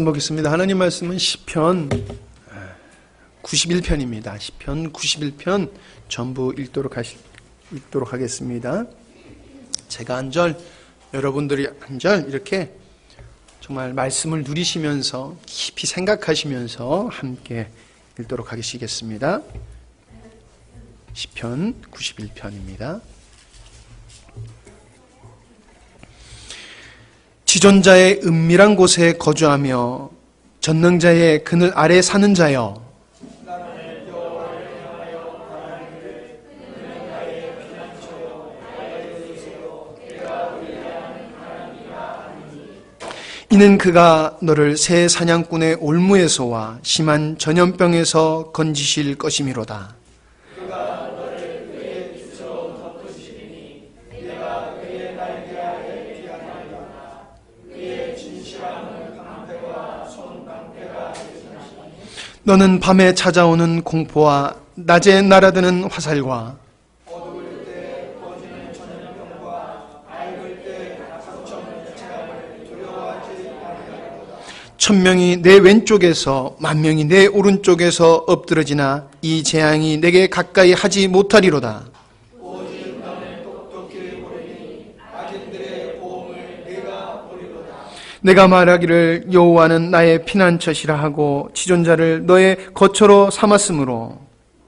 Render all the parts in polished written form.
보겠습니다. 하나님 말씀은 시편 91편입니다. 시편 91편 전부 읽도록 하겠습니다. 제가 한 절, 여러분들이 한 절 이렇게 정말 말씀을 누리시면서 깊이 생각하시면서 함께 읽도록 하시겠습니다. 시편 91편입니다. 지존자의 은밀한 곳에 거주하며 전능자의 그늘 아래 사는 자여, 이는 그가 너를 새 사냥꾼의 올무에서와 심한 전염병에서 건지실 것이미로다. 너는 밤에 찾아오는 공포와 낮에 날아드는 화살과 어두울 때 퍼지는 전염병과 밝을 때 닥쳐오는 재앙을 두려워하지 아니하리로다. 1000명이 내 왼쪽에서 10,000명이 내 오른쪽에서 엎드러지나 이 재앙이 내게 가까이 하지 못하리로다. 오직 너는 똑똑히 보리니 악인들의 보험을 내가 보리로다. 내가 말하기를 여호와는 나의 피난처시라 하고 지존자를 너의 거처로 삼았으므로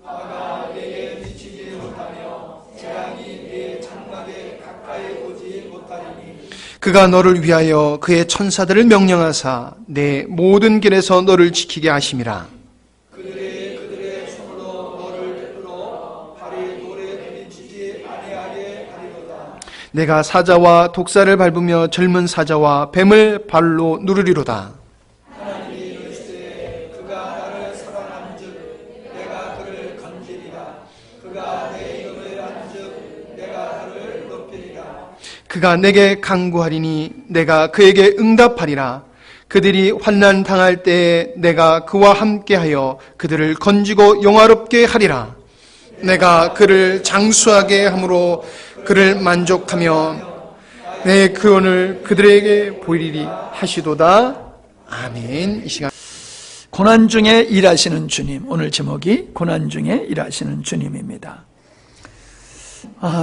화가 내게 미치지 못하며 재앙이 내 장막에 가까이 오지 못하리니 그가 너를 위하여 그의 천사들을 명령하사 내 모든 길에서 너를 지키게 하심이라. 그들의 손으로 너를 베풀어 발이 돌에 부딪히지 아니하게 하리로다. 내가 사자와 독사를 밟으며 젊은 사자와 뱀을 발로 누르리로다. 하나님이 이르시되 그가 나를 사랑한즉 내가 그를 건지리라. 그가 내 이름을 안즉 내가 그를 높이리라. 그가 내게 간구하리니 내가 그에게 응답하리라. 그들이 환난 당할 때에 내가 그와 함께하여 그들을 건지고 영화롭게 하리라. 내가 그를 장수하게 함으로 그를 만족하며 내 구원을 그들에게 보이리리 하시도다. 아멘. 이 시간 고난 중에 일하시는 주님, 오늘 제목이 고난 중에 일하시는 주님입니다.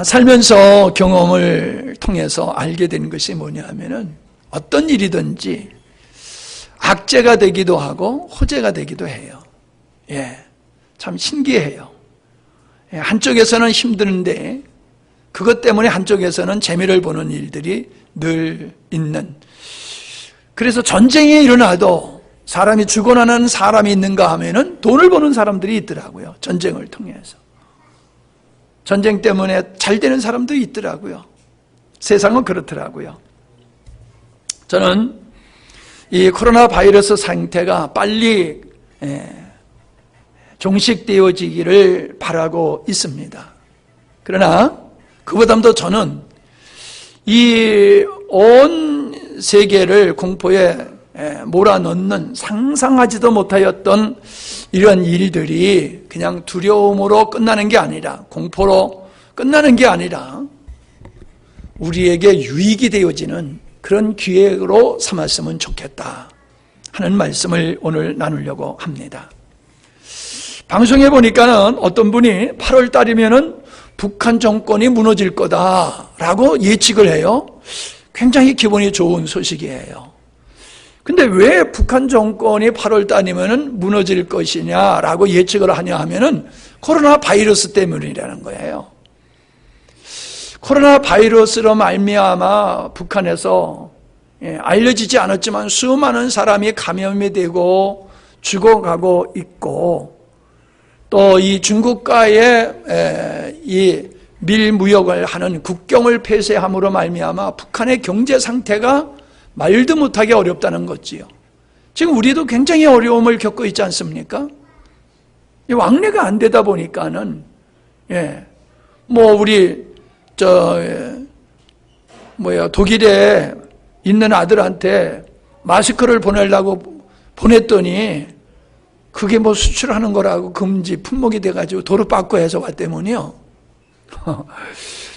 살면서 경험을 통해서 알게 된 것이 뭐냐 하면은 어떤 일이든지 악재가 되기도 하고 호재가 되기도 해요. 참 신기해요. 한쪽에서는 힘드는데 그것 때문에 한쪽에서는 재미를 보는 일들이 늘 있는. 그래서 전쟁이 일어나도 사람이 죽어나는 사람이 있는가 하면은 돈을 버는 사람들이 있더라고요. 전쟁을 통해서. 전쟁 때문에 잘 되는 사람도 있더라고요. 세상은 그렇더라고요. 저는 이 코로나 바이러스 상태가 빨리 종식되어지기를 바라고 있습니다. 그러나 그보다도 저는 이 온 세계를 공포에 몰아넣는 상상하지도 못하였던 이런 일들이 그냥 두려움으로 끝나는 게 아니라, 공포로 끝나는 게 아니라 우리에게 유익이 되어지는 그런 기회로 삼았으면 좋겠다 하는 말씀을 오늘 나누려고 합니다. 방송에 보니까는 어떤 분이 8월 달이면은 북한 정권이 무너질 거다라고 예측을 해요. 굉장히 기분이 좋은 소식이에요. 근데 왜 북한 정권이 8월 달이면은 무너질 것이냐라고 예측을 하냐 하면은 코로나 바이러스 때문이라는 거예요. 코로나 바이러스로 말미암아 북한에서 알려지지 않았지만 수많은 사람이 감염이 되고 죽어가고 있고, 또 이 중국과의 이 밀무역을 하는 국경을 폐쇄함으로 말미암아 북한의 경제 상태가 말도 못하게 어렵다는 거지요. 지금 우리도 굉장히 어려움을 겪고 있지 않습니까? 왕래가 안 되다 보니까는 우리 독일에 있는 아들한테 마스크를 보내려고 보냈더니 그게 수출하는 거라고 금지 품목이 돼가지고 도로 빠꾸 해서 왔다면요.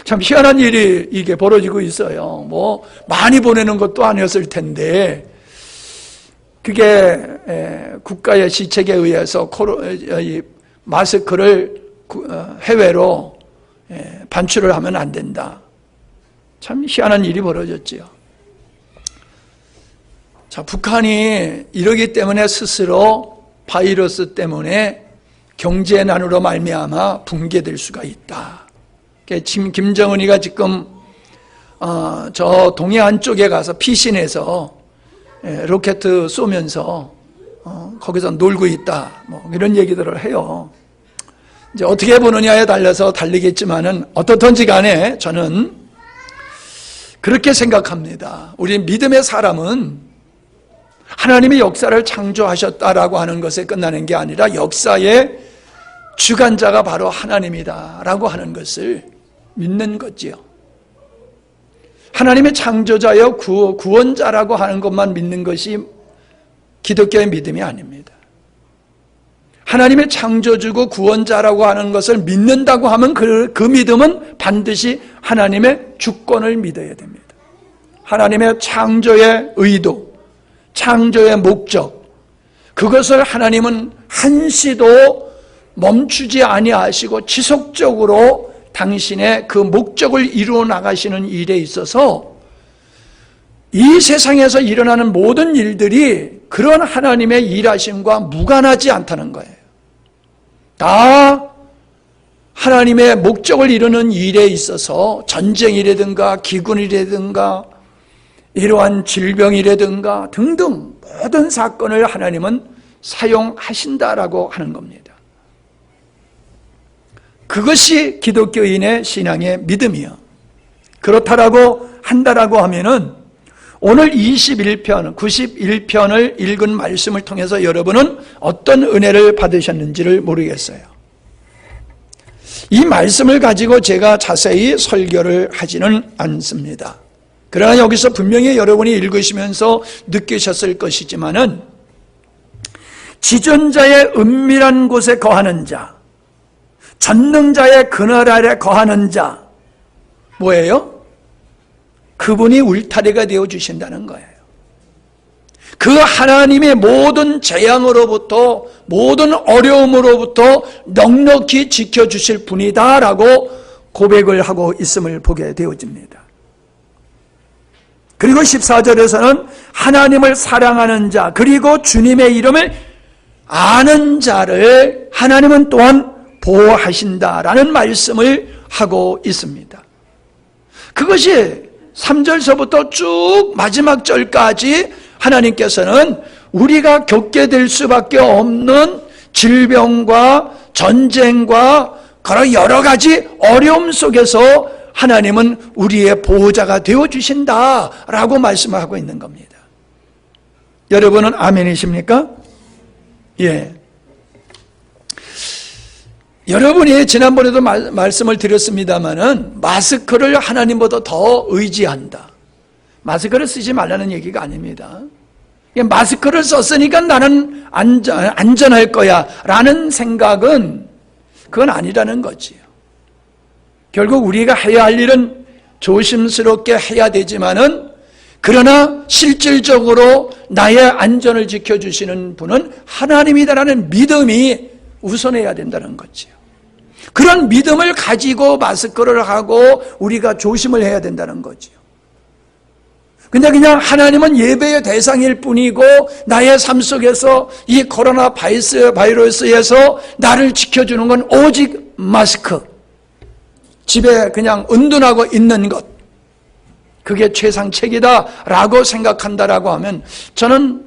참 희한한 일이 이게 벌어지고 있어요. 많이 보내는 것도 아니었을 텐데 그게 국가의 시책에 의해서 이 마스크를 해외로 반출을 하면 안 된다. 참 희한한 일이 벌어졌지요. 자, 북한이 이러기 때문에 스스로 바이러스 때문에 경제난으로 말미암아 붕괴될 수가 있다. 김정은이가 지금 저 동해안 쪽에 가서 피신해서 로켓 쏘면서 거기서 놀고 있다. 뭐 이런 얘기들을 해요. 이제 어떻게 보느냐에 달려서 달리겠지만은 어떻든지 간에 저는 그렇게 생각합니다. 우리 믿음의 사람은 하나님이 역사를 창조하셨다라고 하는 것에 끝나는 게 아니라 역사의 주관자가 바로 하나님이다라고 하는 것을 믿는 거지요. 하나님의 창조자여 구원자라고 하는 것만 믿는 것이 기독교의 믿음이 아닙니다. 하나님의 창조주고 구원자라고 하는 것을 믿는다고 하면 그 믿음은 반드시 하나님의 주권을 믿어야 됩니다. 하나님의 창조의 의도, 창조의 목적, 그것을 하나님은 한시도 멈추지 아니하시고 지속적으로 당신의 그 목적을 이루어 나가시는 일에 있어서 이 세상에서 일어나는 모든 일들이 그런 하나님의 일하심과 무관하지 않다는 거예요. 다 하나님의 목적을 이루는 일에 있어서 전쟁이라든가 기근이라든가 이러한 질병이라든가 등등 모든 사건을 하나님은 사용하신다라고 하는 겁니다. 그것이 기독교인의 신앙의 믿음이요. 그렇다라고 한다라고 하면은 오늘 91편, 91편을 읽은 말씀을 통해서 여러분은 어떤 은혜를 받으셨는지를 모르겠어요. 이 말씀을 가지고 제가 자세히 설교를 하지는 않습니다. 그러나 여기서 분명히 여러분이 읽으시면서 느끼셨을 것이지만은 지존자의 은밀한 곳에 거하는 자, 전능자의 그늘 아래 거하는 자, 뭐예요? 그분이 울타리가 되어주신다는 거예요. 그 하나님의 모든 재앙으로부터, 모든 어려움으로부터 넉넉히 지켜주실 분이다라고 고백을 하고 있음을 보게 되어집니다. 그리고 14절에서는 하나님을 사랑하는 자, 그리고 주님의 이름을 아는 자를 하나님은 또한 보호하신다라는 말씀을 하고 있습니다. 그것이 3절서부터 쭉 마지막 절까지 하나님께서는 우리가 겪게 될 수밖에 없는 질병과 전쟁과 그런 여러 가지 어려움 속에서 하나님은 우리의 보호자가 되어주신다라고 말씀하고 있는 겁니다. 여러분은 아멘이십니까? 예. 여러분이 지난번에도 말씀을 드렸습니다마는 마스크를 하나님보다 더 의지한다. 마스크를 쓰지 말라는 얘기가 아닙니다. 마스크를 썼으니까 나는 안전할 거야 라는 생각은 그건 아니라는 거지요. 결국 우리가 해야 할 일은 조심스럽게 해야 되지만은 그러나 실질적으로 나의 안전을 지켜주시는 분은 하나님이다라는 믿음이 우선해야 된다는 거지요. 그런 믿음을 가지고 마스크를 하고 우리가 조심을 해야 된다는 거지요. 근데 그냥 하나님은 예배의 대상일 뿐이고 나의 삶 속에서 이 코로나 바이러스에서 나를 지켜주는 건 오직 마스크, 집에 그냥 은둔하고 있는 것, 그게 최상책이다라고 생각한다라고 하면 저는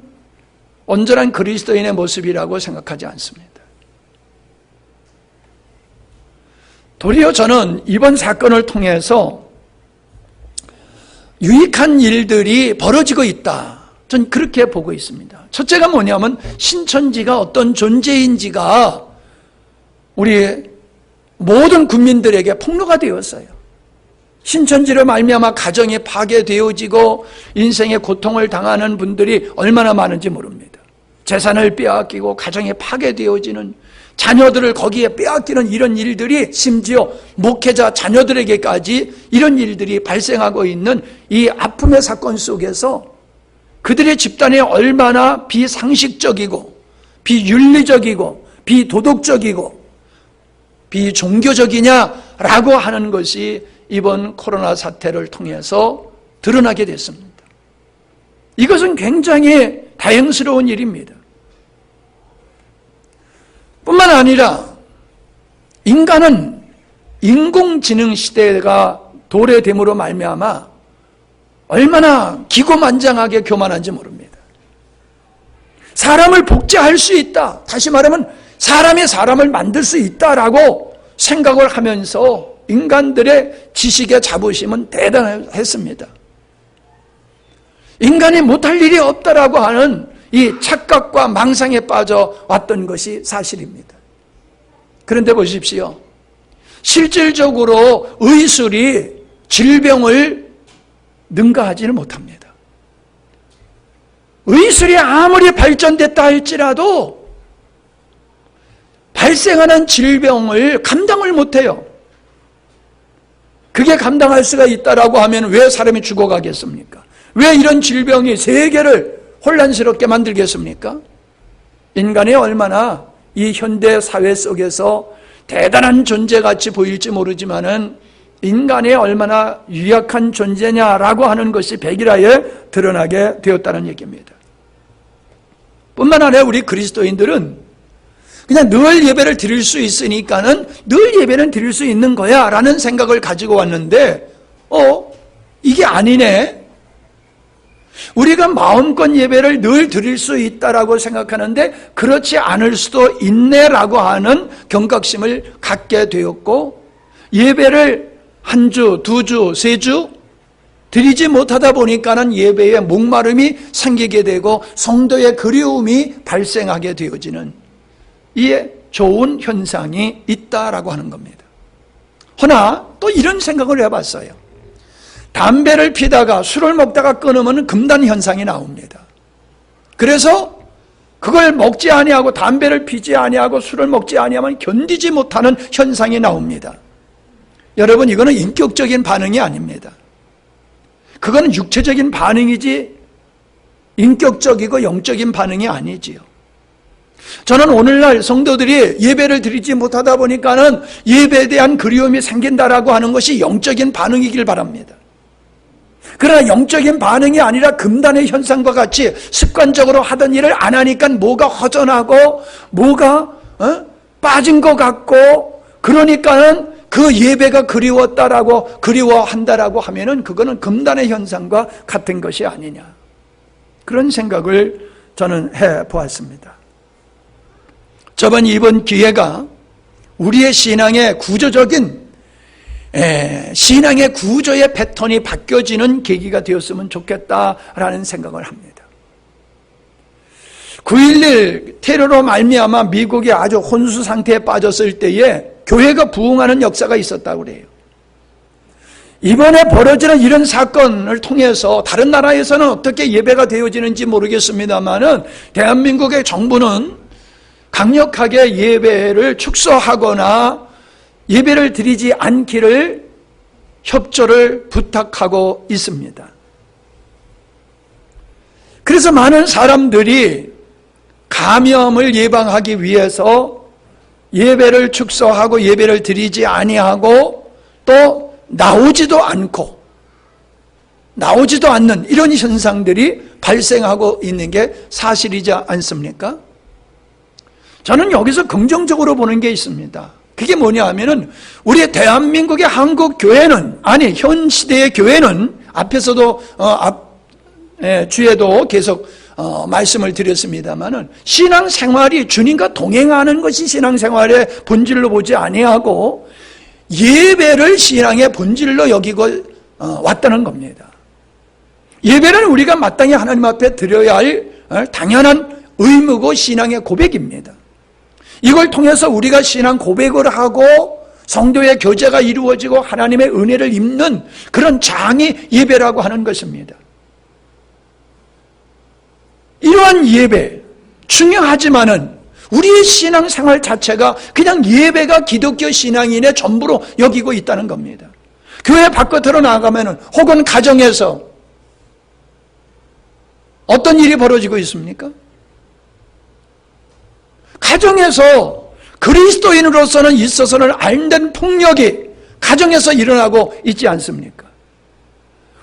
온전한 그리스도인의 모습이라고 생각하지 않습니다. 도리어 저는 이번 사건을 통해서 유익한 일들이 벌어지고 있다. 전 그렇게 보고 있습니다. 첫째가 뭐냐면 신천지가 어떤 존재인지가 우리 모든 국민들에게 폭로가 되었어요. 신천지로 말미암아 가정이 파괴되어지고 인생의 고통을 당하는 분들이 얼마나 많은지 모릅니다. 재산을 빼앗기고 가정이 파괴되어지는, 자녀들을 거기에 빼앗기는 이런 일들이 심지어 목회자 자녀들에게까지 이런 일들이 발생하고 있는 이 아픔의 사건 속에서 그들의 집단이 얼마나 비상식적이고 비윤리적이고 비도덕적이고 비종교적이냐라고 하는 것이 이번 코로나 사태를 통해서 드러나게 됐습니다. 이것은 굉장히 다행스러운 일입니다. 뿐만 아니라 인간은 인공지능 시대가 도래됨으로 말미암아 얼마나 기고만장하게 교만한지 모릅니다. 사람을 복제할 수 있다. 다시 말하면 사람이 사람을 만들 수 있다라고 생각을 하면서 인간들의 지식의 자부심은 대단했습니다. 인간이 못할 일이 없다라고 하는 이 착각과 망상에 빠져 왔던 것이 사실입니다. 그런데 보십시오. 실질적으로 의술이 질병을 능가하지는 못합니다. 의술이 아무리 발전됐다 할지라도 발생하는 질병을 감당을 못해요. 그게 감당할 수가 있다라고 하면 왜 사람이 죽어가겠습니까? 왜 이런 질병이 세계를 혼란스럽게 만들겠습니까? 인간이 얼마나 이 현대 사회 속에서 대단한 존재같이 보일지 모르지만은 인간이 얼마나 유약한 존재냐라고 하는 것이 백일하에 드러나게 되었다는 얘기입니다. 뿐만 아니라 우리 그리스도인들은 그냥 늘 예배를 드릴 수 있으니까는 늘 예배는 드릴 수 있는 거야 라는 생각을 가지고 왔는데 이게 아니네. 우리가 마음껏 예배를 늘 드릴 수 있다라고 생각하는데 그렇지 않을 수도 있네라고 하는 경각심을 갖게 되었고, 예배를 한 주, 두 주, 세 주 드리지 못하다 보니까는 예배에 목마름이 생기게 되고 성도의 그리움이 발생하게 되어지는 이 좋은 현상이 있다라고 하는 겁니다. 허나 또 이런 생각을 해봤어요. 담배를 피다가 술을 먹다가 끊으면 금단 현상이 나옵니다. 그래서 그걸 먹지 아니하고 담배를 피지 아니하고 술을 먹지 아니하면 견디지 못하는 현상이 나옵니다. 여러분, 이거는 인격적인 반응이 아닙니다. 그거는 육체적인 반응이지 인격적이고 영적인 반응이 아니지요. 저는 오늘날 성도들이 예배를 드리지 못하다 보니까는 예배에 대한 그리움이 생긴다라고 하는 것이 영적인 반응이길 바랍니다. 그러나 영적인 반응이 아니라 금단의 현상과 같이 습관적으로 하던 일을 안 하니까 뭐가 허전하고 뭐가 빠진 것 같고, 그러니까는 그 예배가 그리웠다라고 그리워한다라고 하면은 그거는 금단의 현상과 같은 것이 아니냐, 그런 생각을 저는 해보았습니다. 이번 기회가 우리의 신앙의 구조적인 신앙의 구조의 패턴이 바뀌어지는 계기가 되었으면 좋겠다라는 생각을 합니다. 9.11 테러로 말미암아 미국이 아주 혼수 상태에 빠졌을 때에 교회가 부흥하는 역사가 있었다고 그래요. 이번에 벌어지는 이런 사건을 통해서 다른 나라에서는 어떻게 예배가 되어지는지 모르겠습니다만은 대한민국의 정부는 강력하게 예배를 축소하거나 예배를 드리지 않기를 협조를 부탁하고 있습니다. 그래서 많은 사람들이 감염을 예방하기 위해서 예배를 축소하고 예배를 드리지 아니하고 또 나오지도 않는 이런 현상들이 발생하고 있는 게 사실이지 않습니까? 저는 여기서 긍정적으로 보는 게 있습니다. 그게 뭐냐 하면은 우리 대한민국의 한국 교회는, 아니 현 시대의 교회는, 앞에서도 주에도 계속 말씀을 드렸습니다마는 신앙생활이 주님과 동행하는 것이 신앙생활의 본질로 보지 아니하고 예배를 신앙의 본질로 여기고 왔다는 겁니다. 예배는 우리가 마땅히 하나님 앞에 드려야 할 당연한 의무고 신앙의 고백입니다. 이걸 통해서 우리가 신앙 고백을 하고 성도의 교제가 이루어지고 하나님의 은혜를 입는 그런 장이 예배라고 하는 것입니다. 이러한 예배 중요하지만은 우리의 신앙생활 자체가 그냥 예배가 기독교 신앙인의 전부로 여기고 있다는 겁니다. 교회 바깥으로 나가면은 혹은 가정에서 어떤 일이 벌어지고 있습니까? 가정에서 그리스도인으로서는 있어서는 안 된 폭력이 가정에서 일어나고 있지 않습니까?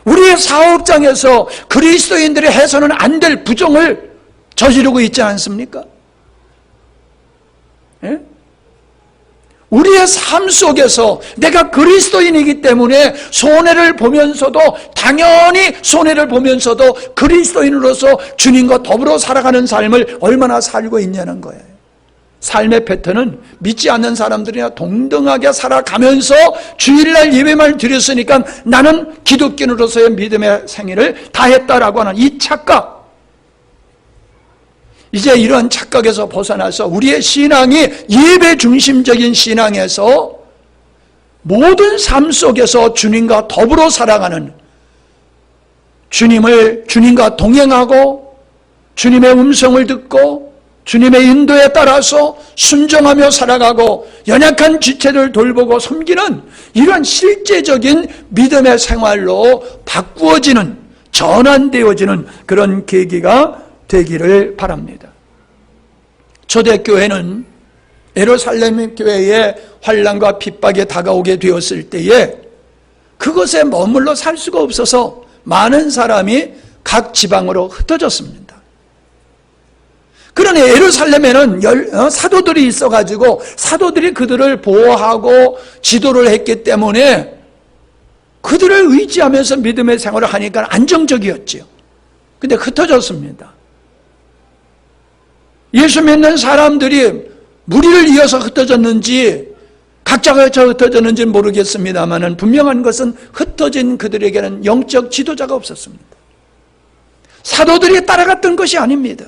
우리의 사업장에서 그리스도인들이 해서는 안 될 부정을 저지르고 있지 않습니까? 예? 우리의 삶 속에서 내가 그리스도인이기 때문에 손해를 보면서도, 당연히 손해를 보면서도 그리스도인으로서 주님과 더불어 살아가는 삶을 얼마나 살고 있냐는 거예요. 삶의 패턴은 믿지 않는 사람들이나 동등하게 살아가면서 주일날 예배만 드렸으니까 나는 기독교인으로서의 믿음의 생애를 다했다라고 하는 이 착각, 이제 이런 착각에서 벗어나서 우리의 신앙이 예배 중심적인 신앙에서 모든 속에서 주님과 더불어 살아가는, 주님과 동행하고 주님의 음성을 듣고 주님의 인도에 따라서 순종하며 살아가고 연약한 지체를 돌보고 섬기는 이러한 실제적인 믿음의 생활로 바꾸어지는, 전환되어지는 그런 계기가 되기를 바랍니다. 초대교회는 예루살렘 교회의 환난과 핍박에 다가오게 되었을 때에 그것에 머물러 살 수가 없어서 많은 사람이 각 지방으로 흩어졌습니다. 그러나 예루살렘에는 사도들이 있어가지고 사도들이 그들을 보호하고 지도를 했기 때문에 그들을 의지하면서 믿음의 생활을 하니까 안정적이었죠. 근데 흩어졌습니다. 예수 믿는 사람들이 무리를 이어서 흩어졌는지 각자가 흩어졌는지는 모르겠습니다만 분명한 것은 흩어진 그들에게는 영적 지도자가 없었습니다. 사도들이 따라갔던 것이 아닙니다.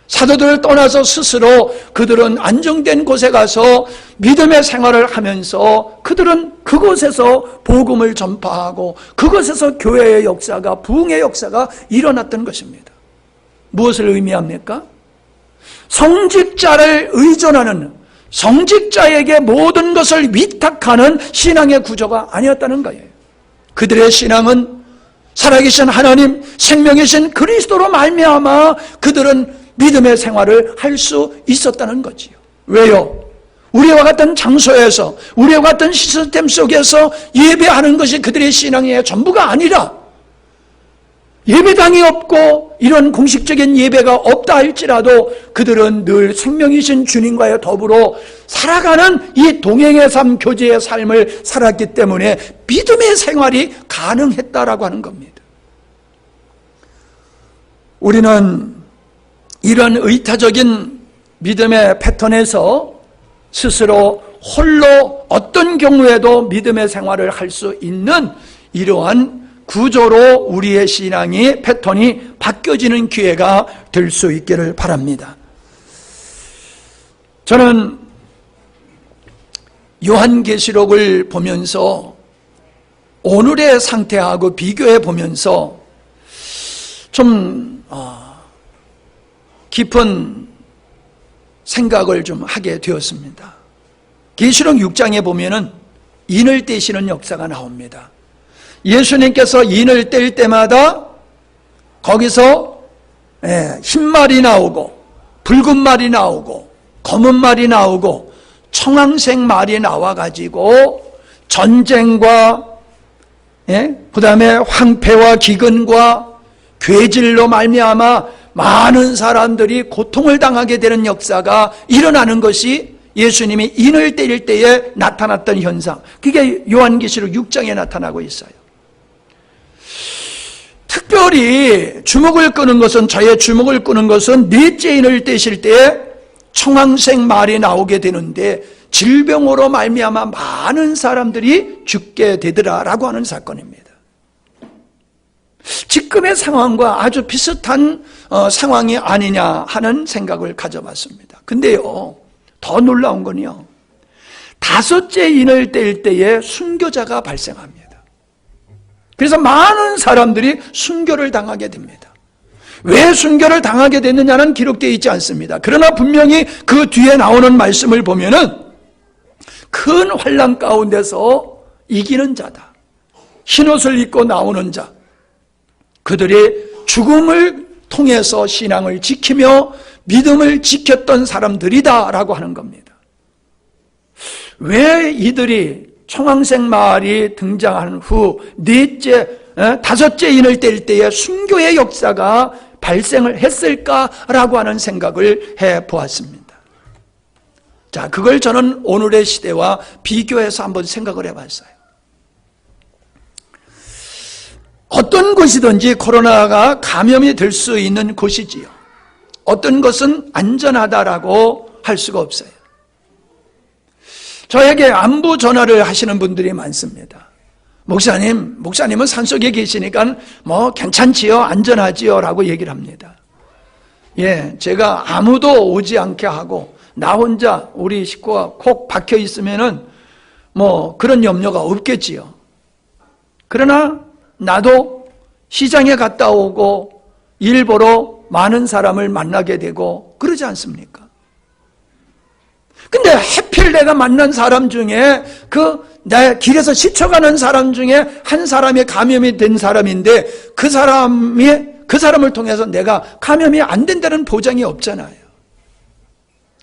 사도들을 떠나서 스스로 그들은 안정된 곳에 가서 믿음의 생활을 하면서 그들은 그곳에서 복음을 전파하고 그곳에서 교회의 역사가, 부흥의 역사가 일어났던 것입니다. 무엇을 의미합니까? 성직자를 의존하는, 성직자에게 모든 것을 위탁하는 신앙의 구조가 아니었다는 거예요. 그들의 신앙은 살아계신 하나님, 생명이신 그리스도로 말미암아 그들은 믿음의 생활을 할 수 있었다는 거지요. 왜요? 우리와 같은 장소에서, 우리와 같은 시스템 속에서 예배하는 것이 그들의 신앙의 전부가 아니라, 예배당이 없고 이런 공식적인 예배가 없다 할지라도 그들은 늘 생명이신 주님과의 더불어 살아가는 이 동행의 삶, 교제의 삶을 살았기 때문에 믿음의 생활이 가능했다라고 하는 겁니다. 우리는 이런 의타적인 믿음의 패턴에서 스스로 홀로 어떤 경우에도 믿음의 생활을 할 수 있는 이러한 구조로 우리의 신앙이, 패턴이 바뀌어지는 기회가 될 수 있기를 바랍니다. 저는 요한계시록을 보면서 오늘의 상태하고 비교해 보면서 좀 깊은 생각을 좀 하게 되었습니다. 계시록 6장에 보면은 인을 떼시는 역사가 나옵니다. 예수님께서 인을 뗄 때마다 거기서 흰 말이 나오고 붉은 말이 나오고 검은 말이 나오고 청황색 말이 나와가지고 전쟁과 그 다음에 황폐와 기근과 괴질로 말미암아 많은 사람들이 고통을 당하게 되는 역사가 일어나는 것이 예수님이 인을 때릴 때에 나타났던 현상, 그게 요한계시록 6장에 나타나고 있어요. 특별히 주목을 끄는 것은, 저의 주목을 끄는 것은 넷째 인을 떼실 때에 청황색 말이 나오게 되는데 질병으로 말미암아 많은 사람들이 죽게 되더라라고 하는 사건입니다. 지금의 상황과 아주 비슷한 상황이 아니냐 하는 생각을 가져봤습니다. 근데요, 더 놀라운 건요, 다섯째 인을 뗄 때에 순교자가 발생합니다. 그래서 많은 사람들이 순교를 당하게 됩니다. 왜 순교를 당하게 됐느냐는 기록되어 있지 않습니다. 그러나 분명히 그 뒤에 나오는 말씀을 보면은 큰 환난 가운데서 이기는 자다, 흰옷을 입고 나오는 자, 그들이 죽음을 통해서 신앙을 지키며 믿음을 지켰던 사람들이다라고 하는 겁니다. 왜 이들이 총황색 마을이 등장한 후 다섯째 인을 뗄 때에 순교의 역사가 발생을 했을까라고 하는 생각을 해보았습니다. 자, 그걸 저는 오늘의 시대와 비교해서 한번 생각을 해봤어요. 어떤 곳이든지 코로나가 감염이 될 수 있는 곳이지요. 어떤 것은 안전하다라고 할 수가 없어요. 저에게 안부 전화를 하시는 분들이 많습니다. 목사님은 산속에 계시니까 뭐 괜찮지요, 안전하지요 라고 얘기를 합니다. 예, 제가 아무도 오지 않게 하고 나 혼자 우리 식구가 콕 박혀 있으면은 뭐 그런 염려가 없겠지요. 그러나 나도 시장에 갔다 오고 일 보러 많은 사람을 만나게 되고 그러지 않습니까? 근데 하필 내가 만난 사람 중에 내 길에서 스쳐가는 사람 중에 한 사람이 감염이 된 사람인데 그 사람을 통해서 내가 감염이 안 된다는 보장이 없잖아요.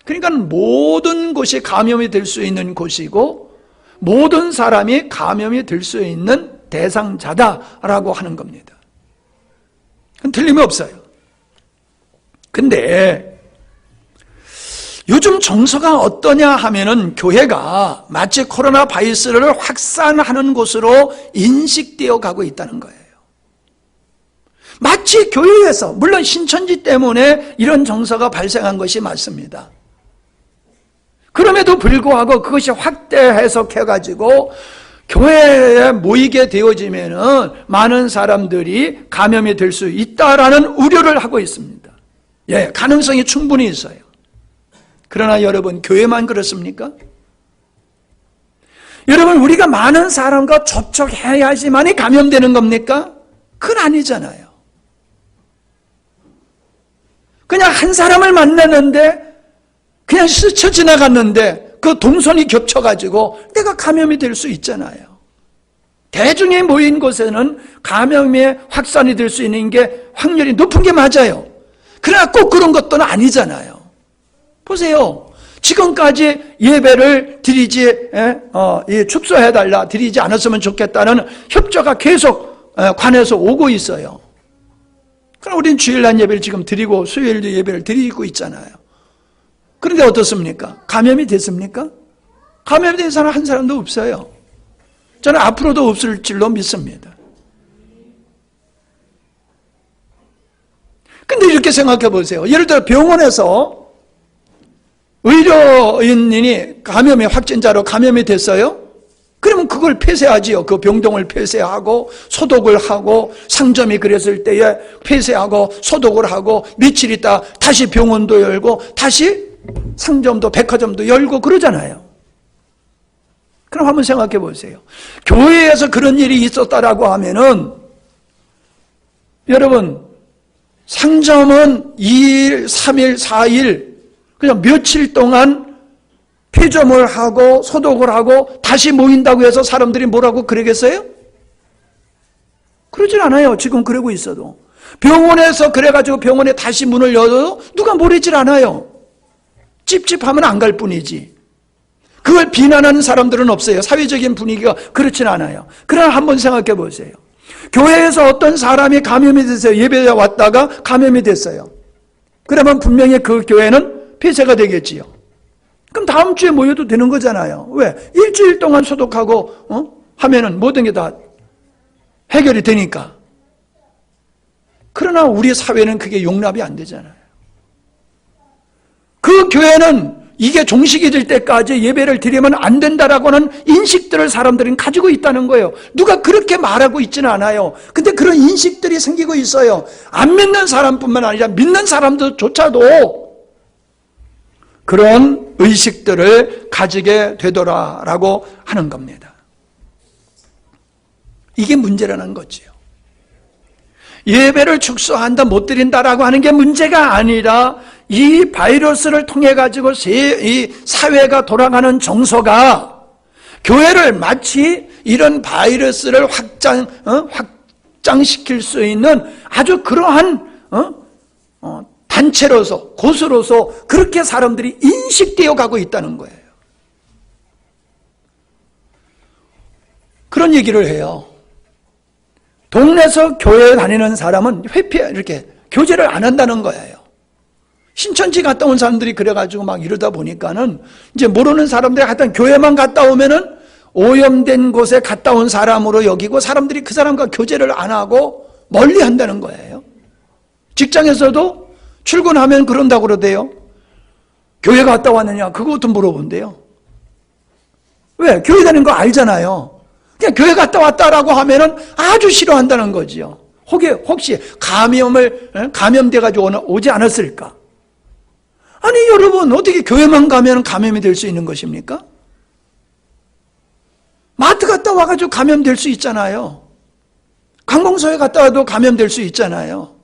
그러니까 모든 곳이 감염이 될 수 있는 곳이고 모든 사람이 감염이 될 수 있는 대상자다라고 하는 겁니다. 그건 틀림이 없어요. 근데 요즘 정서가 어떠냐 하면은 교회가 마치 코로나 바이러스를 확산하는 곳으로 인식되어 가고 있다는 거예요. 마치 교회에서, 물론 신천지 때문에 이런 정서가 발생한 것이 맞습니다. 그럼에도 불구하고 그것이 확대 해석해가지고 교회에 모이게 되어지면은 많은 사람들이 감염이 될 수 있다라는 우려를 하고 있습니다. 예, 가능성이 충분히 있어요. 그러나 여러분, 교회만 그렇습니까? 여러분, 우리가 많은 사람과 접촉해야지만이 감염되는 겁니까? 그건 아니잖아요. 그냥 한 사람을 만났는데 그냥 스쳐 지나갔는데 그 동선이 겹쳐가지고 내가 감염이 될 수 있잖아요. 대중이 모인 곳에는 감염이 확산이 될 수 있는 게 확률이 높은 게 맞아요. 그러나 꼭 그런 것도 아니잖아요. 보세요. 지금까지 예배를 축소해달라, 드리지 않았으면 좋겠다는 협조가 계속 관에서 오고 있어요. 그럼 우리는 주일날 예배를 지금 드리고 수요일도 예배를 드리고 있잖아요. 그런데 어떻습니까? 감염이 됐습니까? 감염이 된 사람 한 사람도 없어요. 저는 앞으로도 없을 줄로 믿습니다. 근데 이렇게 생각해 보세요. 예를 들어 병원에서 의료인이 확진자로 감염이 됐어요? 그러면 그걸 폐쇄하지요. 그 병동을 폐쇄하고 소독을 하고 상점이 그랬을 때에 폐쇄하고 소독을 하고 며칠 있다 다시 병원도 열고 다시 상점도 백화점도 열고 그러잖아요. 그럼 한번 생각해 보세요. 교회에서 그런 일이 있었다라고 하면은 여러분 상점은 2일, 3일, 4일 그냥 며칠 동안 폐점을 하고 소독을 하고 다시 모인다고 해서 사람들이 뭐라고 그러겠어요? 그러진 않아요. 지금 그러고 있어도. 병원에서 그래가지고 병원에 다시 문을 열어도 누가 모르질 않아요. 찝찝하면 안 갈 뿐이지. 그걸 비난하는 사람들은 없어요. 사회적인 분위기가 그렇진 않아요. 그러나 한번 생각해 보세요. 교회에서 어떤 사람이 감염이 됐어요. 예배에 왔다가 감염이 됐어요. 그러면 분명히 그 교회는 폐쇄가 되겠지요. 그럼 다음 주에 모여도 되는 거잖아요. 왜? 일주일 동안 소독하고 하면은 모든 게 다 해결이 되니까. 그러나 우리 사회는 그게 용납이 안 되잖아요. 그 교회는 이게 종식이 될 때까지 예배를 드리면 안 된다라고 하는 인식들을 사람들은 가지고 있다는 거예요. 누가 그렇게 말하고 있지는 않아요. 근데 그런 인식들이 생기고 있어요. 안 믿는 사람뿐만 아니라 믿는 사람들조차도 그런 의식들을 가지게 되더라라고 하는 겁니다. 이게 문제라는 거지요. 예배를 축소한다, 못 드린다라고 하는 게 문제가 아니라 이 바이러스를 통해 가지고 이 사회가 돌아가는 정서가 교회를 마치 이런 바이러스를 확장시킬 수 있는 아주 그러한 단체로서, 곳으로서 그렇게 사람들이 인식되어 가고 있다는 거예요. 그런 얘기를 해요. 동네에서 교회에 다니는 사람은 이렇게 교제를 안 한다는 거예요. 신천지 갔다 온 사람들이 그래가지고 막 이러다 보니까는 이제 모르는 사람들이 하여튼 교회만 갔다 오면은 오염된 곳에 갔다 온 사람으로 여기고 사람들이 그 사람과 교제를 안 하고 멀리 한다는 거예요. 직장에서도 출근하면 그런다고 그러대요. 교회 갔다 왔느냐? 그것도 물어본대요. 왜? 교회 다니는 거 알잖아요. 그냥 교회 갔다 왔다라고 하면은 아주 싫어한다는 거지요. 혹시 감염돼가지고 오지 않았을까? 아니, 여러분, 어떻게 교회만 가면 감염이 될 수 있는 것입니까? 마트 갔다 와가지고 감염될 수 있잖아요. 관공서에 갔다 와도 감염될 수 있잖아요.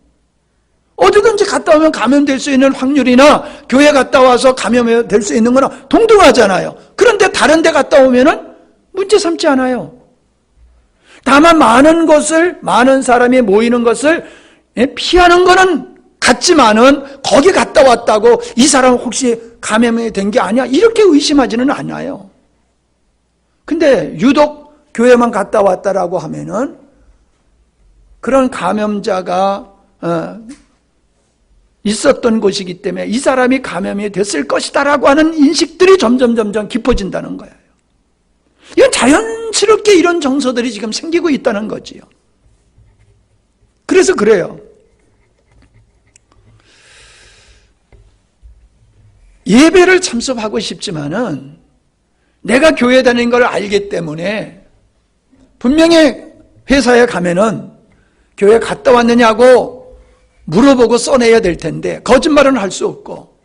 어디든지 갔다 오면 감염될 수 있는 확률이나 교회 갔다 와서 감염될 수 있는 거나 동등하잖아요. 그런데 다른 데 갔다 오면은 문제 삼지 않아요. 다만 많은 사람이 모이는 것을 피하는 거는 같지만은 거기 갔다 왔다고 이 사람 혹시 감염이 된 게 아니야? 이렇게 의심하지는 않아요. 근데 유독 교회만 갔다 왔다라고 하면은 그런 감염자가 있었던 곳이기 때문에 이 사람이 감염이 됐을 것이다라고 하는 인식들이 점점 깊어진다는 거예요. 이건 자연스럽게 이런 정서들이 지금 생기고 있다는 거지요. 그래서 그래요. 예배를 참석하고 싶지만은 내가 교회 다니는 걸 알기 때문에 분명히 회사에 가면은 교회 갔다 왔느냐고 물어보고 써내야 될 텐데 거짓말은 할 수 없고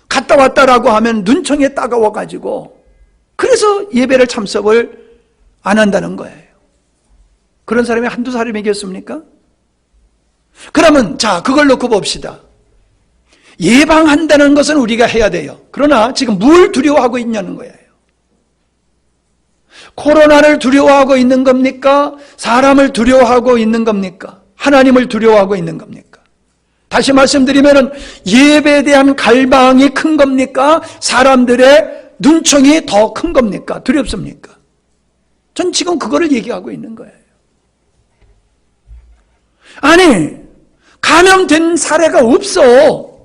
갔다 왔다라고 하면 눈총에 따가워가지고 그래서 예배를 참석을 안 한다는 거예요. 그런 사람이 한두 사람이겠습니까? 그러면 자, 그걸 놓고 봅시다. 예방한다는 것은 우리가 해야 돼요. 그러나 지금 뭘 두려워하고 있냐는 거예요. 코로나를 두려워하고 있는 겁니까? 사람을 두려워하고 있는 겁니까? 하나님을 두려워하고 있는 겁니까? 다시 말씀드리면 예배에 대한 갈망이 큰 겁니까? 사람들의 눈총이 더 큰 겁니까? 두렵습니까? 전 지금 그거를 얘기하고 있는 거예요. 아니, 감염된 사례가 없어.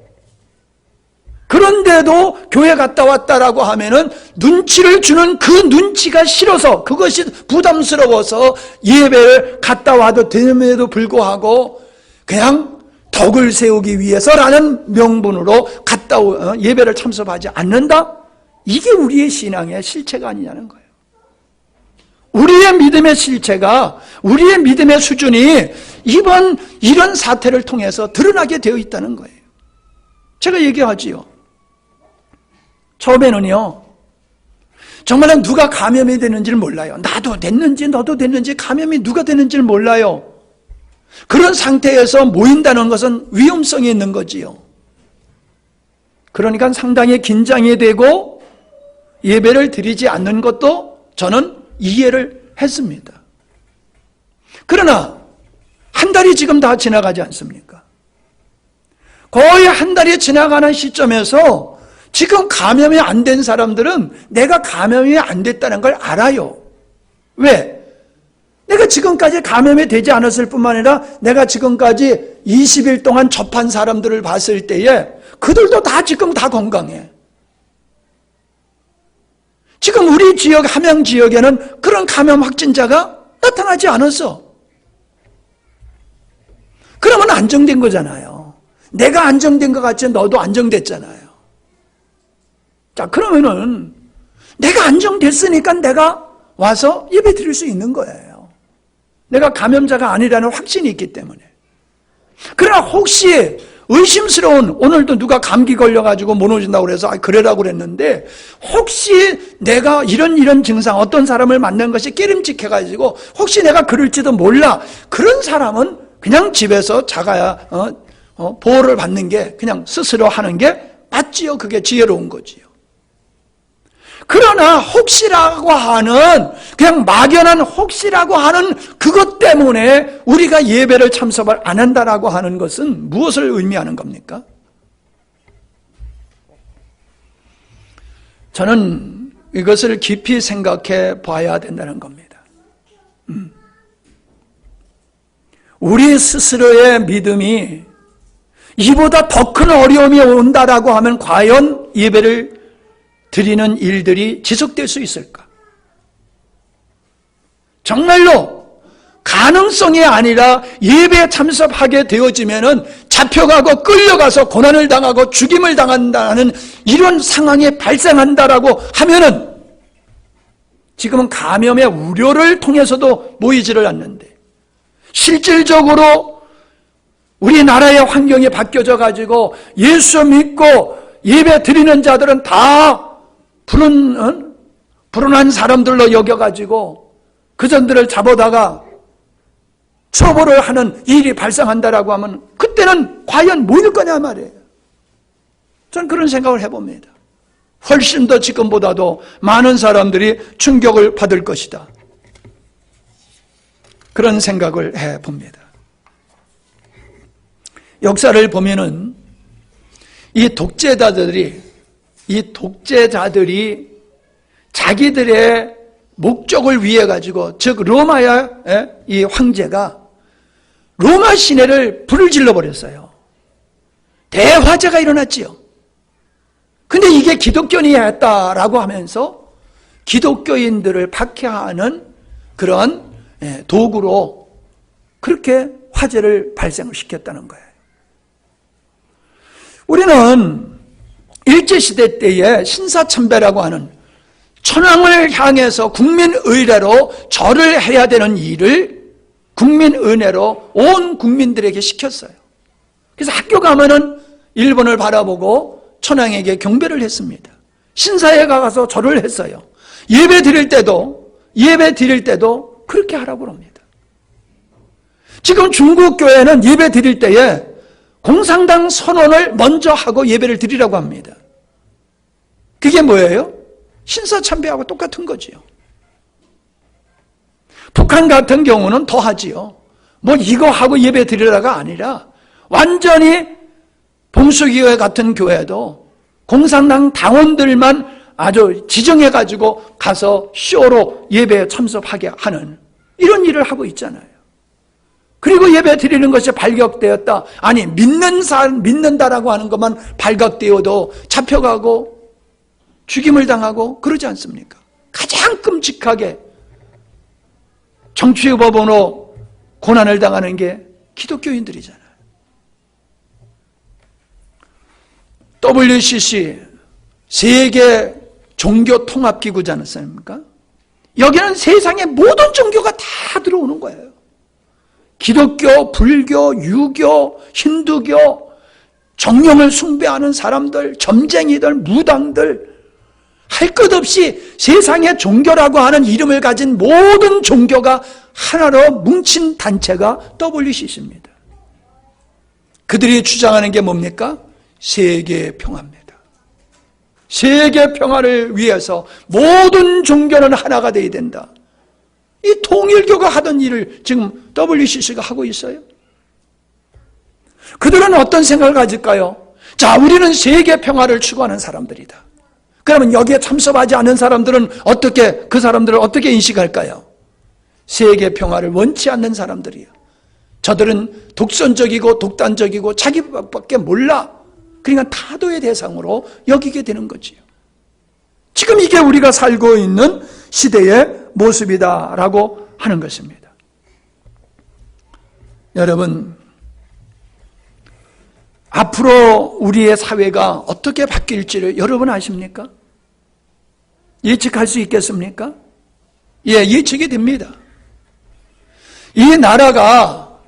그런데도 교회 갔다 왔다라고 하면은 눈치를 주는 그 눈치가 싫어서 그것이 부담스러워서 예배를 갔다 와도 됨에도 불구하고 그냥 덕을 세우기 위해서라는 명분으로 예배를 참석하지 않는다? 이게 우리의 신앙의 실체가 아니냐는 거예요. 우리의 믿음의 실체가, 우리의 믿음의 수준이 이런 사태를 통해서 드러나게 되어 있다는 거예요. 제가 얘기하지요. 처음에는요, 정말 누가 감염이 되는지를 몰라요. 나도 됐는지 너도 됐는지 감염이 누가 되는지를 몰라요. 그런 상태에서 모인다는 것은 위험성이 있는 거지요. 그러니까 상당히 긴장이 되고 예배를 드리지 않는 것도 저는 이해를 했습니다. 그러나 한 달이 지금 다 지나가지 않습니까? 거의 한 달이 지나가는 시점에서 지금 감염이 안 된 사람들은 내가 감염이 안 됐다는 걸 알아요. 왜? 내가 지금까지 감염이 되지 않았을 뿐만 아니라 내가 지금까지 20일 동안 접한 사람들을 봤을 때에 그들도 다 지금 다 건강해. 지금 우리 지역, 함양 지역에는 그런 감염 확진자가 나타나지 않았어. 그러면 안정된 거잖아요. 내가 안정된 것 같지 너도 안정됐잖아요. 자, 그러면은 내가 안정됐으니까 내가 와서 예배 드릴 수 있는 거예요. 내가 감염자가 아니라는 확신이 있기 때문에. 그러나 혹시 의심스러운, 오늘도 누가 감기 걸려가지고 못 오신다고 그래서 그래라고 그랬는데 혹시 내가 이런 증상, 어떤 사람을 만난 것이 깨름직해가지고 혹시 내가 그럴지도 몰라. 그런 사람은 그냥 집에서 자가야 보호를 받는 게 그냥 스스로 하는 게 맞지요. 그게 지혜로운 거지요. 그러나 혹시라고 하는, 그냥 막연한 혹시라고 하는 그것 때문에 우리가 예배를 참석을 안 한다라고 하는 것은 무엇을 의미하는 겁니까? 저는 이것을 깊이 생각해 봐야 된다는 겁니다. 우리 스스로의 믿음이 이보다 더 큰 어려움이 온다라고 하면 과연 예배를 드리는 일들이 지속될 수 있을까? 정말로 가능성이 아니라 예배에 참석하게 되어지면은 잡혀가고 끌려가서 고난을 당하고 죽임을 당한다는 이런 상황이 발생한다라고 하면은 지금은 감염의 우려를 통해서도 모이지를 않는데 실질적으로 우리나라의 환경이 바뀌어져 가지고 예수 믿고 예배 드리는 자들은 다 불운한 사람들로 여겨가지고 그전들을 잡아다가 처벌을 하는 일이 발생한다라고 하면 그때는 과연 뭐일 거냐 말이에요. 전 그런 생각을 해봅니다. 훨씬 더 지금보다도 많은 사람들이 충격을 받을 것이다. 그런 생각을 해봅니다. 역사를 보면은 이 독재자들이 자기들의 목적을 위해 가지고, 즉 로마의 이 황제가 로마 시내를 불을 질러 버렸어요. 대화재가 일어났지요. 근데 이게 기독교인이 했다라고 하면서 기독교인들을 박해하는 그런 도구로 그렇게 화재를 발생을 시켰다는 거예요. 우리는 일제시대 때에 신사참배라고 하는 천황을 향해서 국민의례로 절을 해야 되는 일을 국민은혜로 온 국민들에게 시켰어요. 그래서 학교 가면은 일본을 바라보고 천황에게 경배를 했습니다. 신사에 가서 절을 했어요. 예배 드릴 때도 그렇게 하라고 합니다. 지금 중국 교회는 예배 드릴 때에 공산당 선언을 먼저 하고 예배를 드리라고 합니다. 그게 뭐예요? 신사참배하고 똑같은 거지요. 북한 같은 경우는 더 하지요. 뭐 이거 하고 예배 드리라가 아니라 완전히 봉수교회 같은 교회도 공산당 당원들만 아주 지정해가지고 가서 쇼로 예배에 참석하게 하는 이런 일을 하고 있잖아요. 그리고 예배 드리는 것이 발각되었다. 아니, 믿는다라고 하는 것만 발각되어도 잡혀가고 죽임을 당하고 그러지 않습니까? 가장 끔찍하게 정치법원으로 고난을 당하는 게 기독교인들이잖아요. WCC, 세계 종교통합기구지 않습니까? 여기는 세상의 모든 종교가 다 들어오는 거예요. 기독교, 불교, 유교, 힌두교, 정령을 숭배하는 사람들, 점쟁이들, 무당들, 할 것 없이 세상의 종교라고 하는 이름을 가진 모든 종교가 하나로 뭉친 단체가 WCC입니다. 그들이 주장하는 게 뭡니까? 세계 평화입니다. 세계 평화를 위해서 모든 종교는 하나가 되어야 된다. 이 통일교가 하던 일을 지금 WCC가 하고 있어요. 그들은 어떤 생각을 가질까요? 자, 우리는 세계 평화를 추구하는 사람들이다. 그러면 여기에 참석하지 않은 사람들은 그 사람들을 어떻게 인식할까요? 세계 평화를 원치 않는 사람들이에요. 저들은 독선적이고 독단적이고 자기밖에 몰라. 그러니까 타도의 대상으로 여기게 되는 거지요. 지금 이게 우리가 살고 있는 시대의 모습이다라고 하는 것입니다. 여러분, 앞으로 우리의 사회가 어떻게 바뀔지를 여러분 아십니까? 예측할 수 있겠습니까? 예, 예측이 됩니다. 이 나라가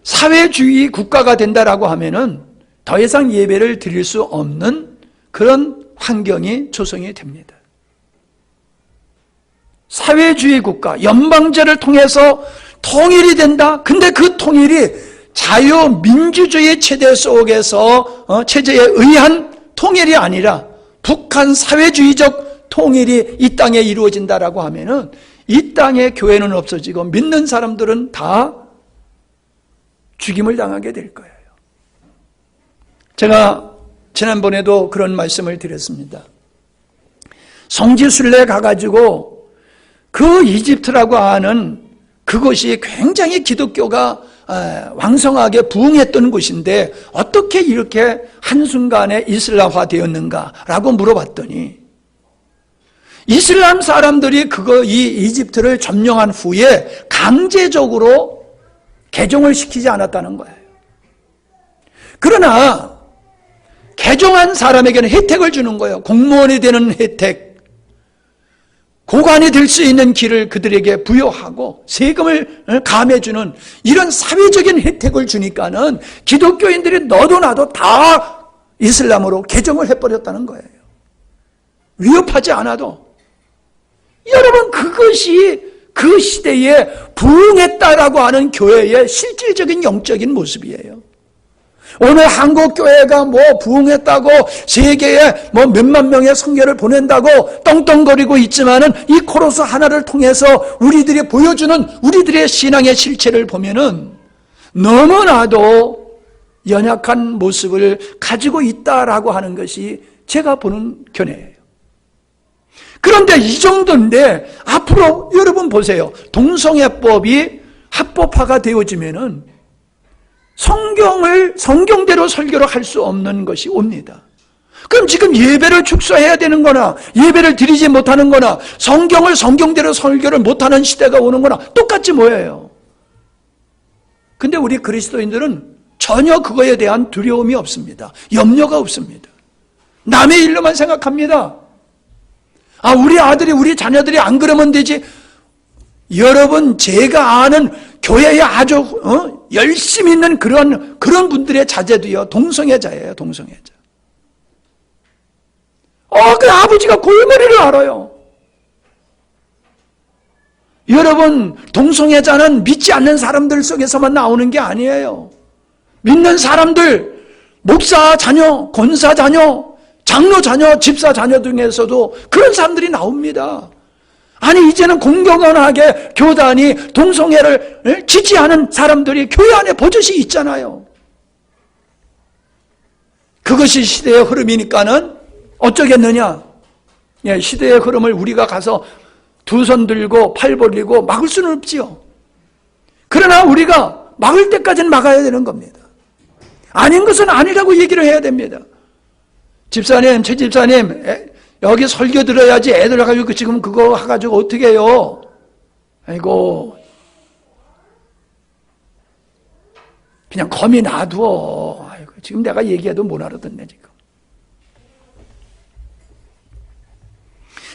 사회주의 국가가 된다라고 하면은 더 이상 예배를 드릴 수 없는 그런 환경이 조성이 됩니다. 사회주의 국가, 연방제를 통해서 통일이 된다. 근데 그 통일이 자유민주주의 체제 속에서 체제에 의한 통일이 아니라 북한 사회주의적 통일이 이 땅에 이루어진다라고 하면은 이 땅에 교회는 없어지고 믿는 사람들은 다 죽임을 당하게 될 거예요. 제가 지난번에도 그런 말씀을 드렸습니다. 성지순례 가가지고 그 이집트라고 하는 그것이 굉장히 기독교가 왕성하게 부흥했던 곳인데 어떻게 이렇게 한순간에 이슬람화 되었는가라고 물어봤더니 이슬람 사람들이 이 이집트를 점령한 후에 강제적으로 개종을 시키지 않았다는 거예요. 그러나 개종한 사람에게는 혜택을 주는 거예요. 공무원이 되는 혜택, 고관이 될 수 있는 길을 그들에게 부여하고 세금을 감해주는 이런 사회적인 혜택을 주니까는 기독교인들이 너도 나도 다 이슬람으로 개종을 해버렸다는 거예요. 위협하지 않아도. 여러분, 그것이 그 시대에 부흥했다라고 하는 교회의 실질적인 영적인 모습이에요. 오늘 한국 교회가 부흥했다고 세계에 몇만 명의 성교를 보낸다고 떵떵거리고 있지만은 이 코러스 하나를 통해서 우리들이 보여주는 우리들의 신앙의 실체를 보면은 너무나도 연약한 모습을 가지고 있다라고 하는 것이 제가 보는 견해예요. 그런데 이 정도인데 앞으로 여러분 보세요. 동성애법이 합법화가 되어지면은 성경대로 설교를 할 수 없는 것이 옵니다. 그럼 지금 예배를 축소해야 되는 거나 예배를 드리지 못하는 거나 성경을 성경대로 설교를 못하는 시대가 오는 거나 똑같이 뭐예요? 근데 우리 그리스도인들은 전혀 그거에 대한 두려움이 없습니다. 염려가 없습니다. 남의 일로만 생각합니다. 우리 아들이 우리 자녀들이 안 그러면 되지. 여러분, 제가 아는 교회에 아주 열심히 있는 그런 분들의 자제도요 동성애자예요. 동성애자. 그 아버지가 골머리를 알아요. 여러분, 동성애자는 믿지 않는 사람들 속에서만 나오는 게 아니에요. 믿는 사람들, 목사 자녀, 권사 자녀, 장로 자녀, 집사 자녀 중에서도 그런 사람들이 나옵니다. 아니, 이제는 공공연하게 교단이 동성애를 지지하는 사람들이 교회 안에 버젓이 있잖아요. 그것이 시대의 흐름이니까는 어쩌겠느냐? 시대의 흐름을 우리가 가서 두 손 들고 팔 벌리고 막을 수는 없지요. 그러나 우리가 막을 때까지는 막아야 되는 겁니다. 아닌 것은 아니라고 얘기를 해야 됩니다. 집사님, 최 집사님, 여기 설교 들어야지 애들 와가지고 지금 그거 해가지고 어떻게 해요? 아이고, 그냥 거미 놔두어. 아이고, 지금 내가 얘기해도 못 알아듣네, 지금.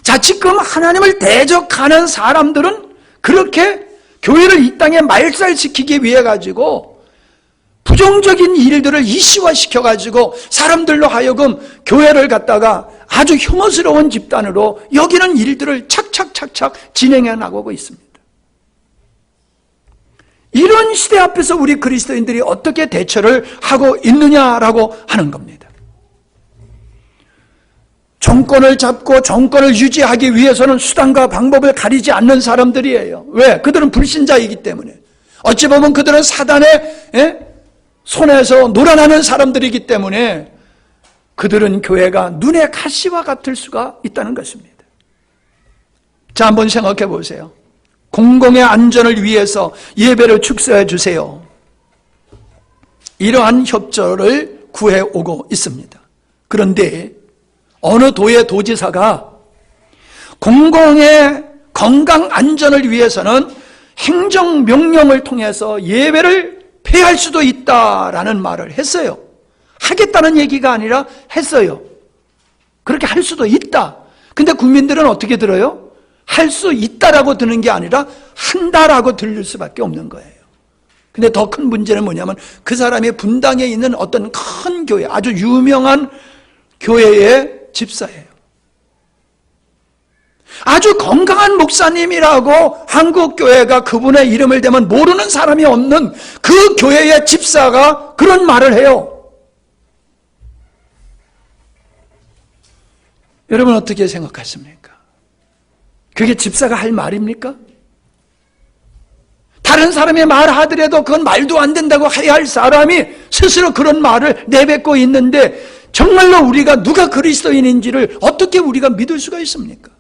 자, 지금 하나님을 대적하는 사람들은 그렇게 교회를 이 땅에 말살시키기 위해 가지고 부정적인 일들을 이시화시켜가지고 사람들로 하여금 교회를 갖다가 아주 혐오스러운 집단으로 여기는 일들을 착착착착 진행해 나가고 있습니다. 이런 시대 앞에서 우리 그리스도인들이 어떻게 대처를 하고 있느냐라고 하는 겁니다. 정권을 잡고 정권을 유지하기 위해서는 수단과 방법을 가리지 않는 사람들이에요. 왜? 그들은 불신자이기 때문에. 어찌 보면 그들은 사단의 손에서 놀아나는 사람들이기 때문에 그들은 교회가 눈의 가시와 같을 수가 있다는 것입니다. 자, 한번 생각해 보세요. 공공의 안전을 위해서 예배를 축소해 주세요. 이러한 협조를 구해오고 있습니다. 그런데 어느 도의 도지사가 공공의 건강 안전을 위해서는 행정명령을 통해서 예배를 폐할 수도 있다라는 말을 했어요. 하겠다는 얘기가 아니라 했어요. 그렇게 할 수도 있다. 근데 국민들은 어떻게 들어요? 할 수 있다라고 듣는 게 아니라 한다라고 들릴 수밖에 없는 거예요. 근데 더 큰 문제는 뭐냐면 그 사람이 분당에 있는 어떤 큰 교회, 아주 유명한 교회의 집사예요. 아주 건강한 목사님이라고 한국교회가 그분의 이름을 대면 모르는 사람이 없는 그 교회의 집사가 그런 말을 해요. 여러분 어떻게 생각하십니까? 그게 집사가 할 말입니까? 다른 사람이 말하더라도 그건 말도 안 된다고 해야 할 사람이 스스로 그런 말을 내뱉고 있는데 정말로 우리가 누가 그리스도인인지를 어떻게 우리가 믿을 수가 있습니까?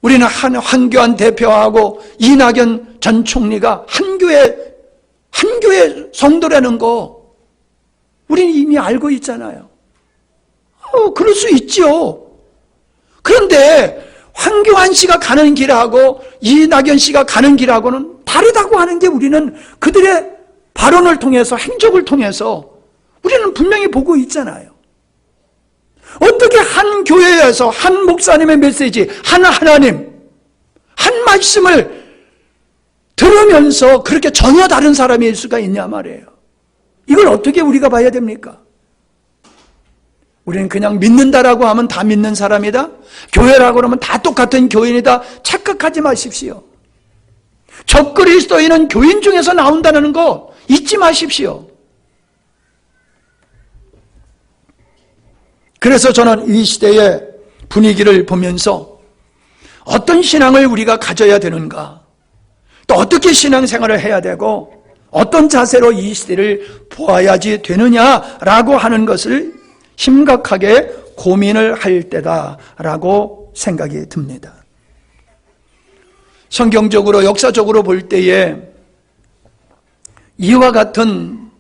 우리는 황교안 대표하고 이낙연 전 총리가 한 교회 성도라는 거 우리는 이미 알고 있잖아요. 그럴 수 있죠. 그런데 황교안 씨가 가는 길하고 이낙연 씨가 가는 길하고는 다르다고 하는 게 우리는 그들의 발언을 통해서 행적을 통해서 우리는 분명히 보고 있잖아요. 어떻게 한 교회에서 한 목사님의 메시지, 한 하나님, 한 말씀을 들으면서 그렇게 전혀 다른 사람일 수가 있냐 말이에요. 이걸 어떻게 우리가 봐야 됩니까? 우리는 그냥 믿는다라고 하면 다 믿는 사람이다? 교회라고 하면 다 똑같은 교인이다? 착각하지 마십시오. 적그리스도인은 교인 중에서 나온다는 거 잊지 마십시오. 그래서 저는 이 시대의 분위기를 보면서 어떤 신앙을 우리가 가져야 되는가, 또 어떻게 신앙생활을 해야 되고 어떤 자세로 이 시대를 보아야지 되느냐라고 하는 것을 심각하게 고민을 할 때다라고 생각이 듭니다. 성경적으로 역사적으로 볼 때에 이와 같은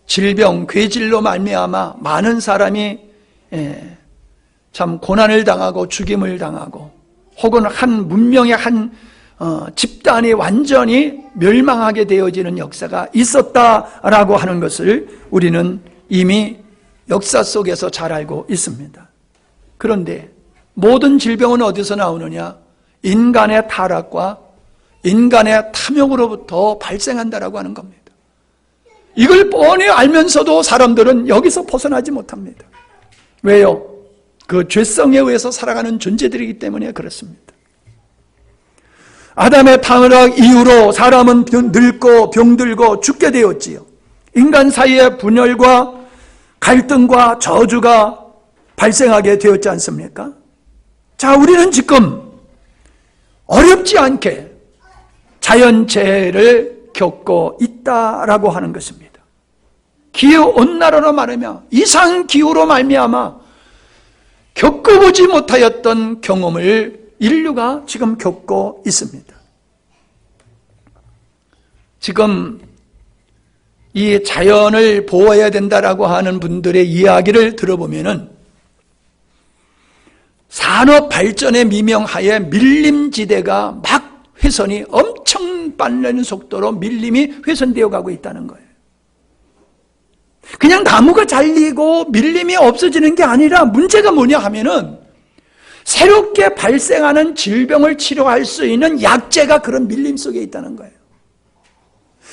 질병, 괴질로 말미암아 많은 사람이 참 고난을 당하고 죽임을 당하고 혹은 한 문명의 한 집단이 완전히 멸망하게 되어지는 역사가 있었다라고 하는 것을 우리는 이미 역사 속에서 잘 알고 있습니다. 그런데 모든 질병은 어디서 나오느냐? 인간의 타락과 인간의 탐욕으로부터 발생한다라고 하는 겁니다. 이걸 뻔히 알면서도 사람들은 여기서 벗어나지 못합니다. 왜요? 그 죄성에 의해서 살아가는 존재들이기 때문에 그렇습니다. 아담의 타락 이후로 사람은 늙고 병들고 죽게 되었지요. 인간 사이에 분열과 갈등과 저주가 발생하게 되었지 않습니까? 자, 우리는 지금 어렵지 않게 자연재해를 겪고 있다라고 하는 것입니다. 기후온난화로 말하며 이상기후로 말미암아 겪어보지 못하였던 경험을 인류가 지금 겪고 있습니다. 지금 이 자연을 보호해야 된다라고 하는 분들의 이야기를 들어보면은 산업 발전의 미명하에 밀림지대가 막 훼손이 엄청 빠른 속도로 밀림이 훼손되어 가고 있다는 거예요. 그냥 나무가 잘리고 밀림이 없어지는 게 아니라 문제가 뭐냐 하면은 새롭게 발생하는 질병을 치료할 수 있는 약재가 그런 밀림 속에 있다는 거예요.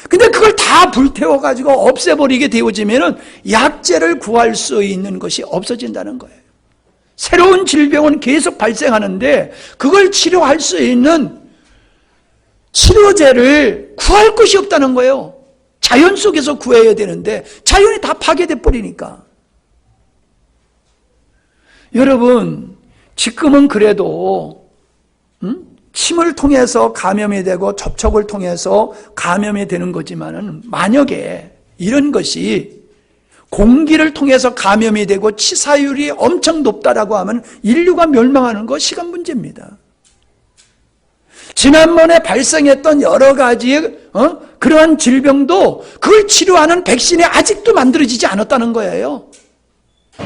근데 그걸 다 불태워가지고 없애버리게 되어지면은 약재를 구할 수 있는 것이 없어진다는 거예요. 새로운 질병은 계속 발생하는데 그걸 치료할 수 있는 치료제를 구할 곳이 없다는 거예요. 자연 속에서 구해야 되는데 자연이 다 파괴돼 버리니까. 여러분, 지금은 그래도 침을 통해서 감염이 되고 접촉을 통해서 감염이 되는 거지만은 만약에 이런 것이 공기를 통해서 감염이 되고 치사율이 엄청 높다라고 하면 인류가 멸망하는 거 시간 문제입니다. 지난번에 발생했던 여러 가지 그러한 질병도 그걸 치료하는 백신이 아직도 만들어지지 않았다는 거예요.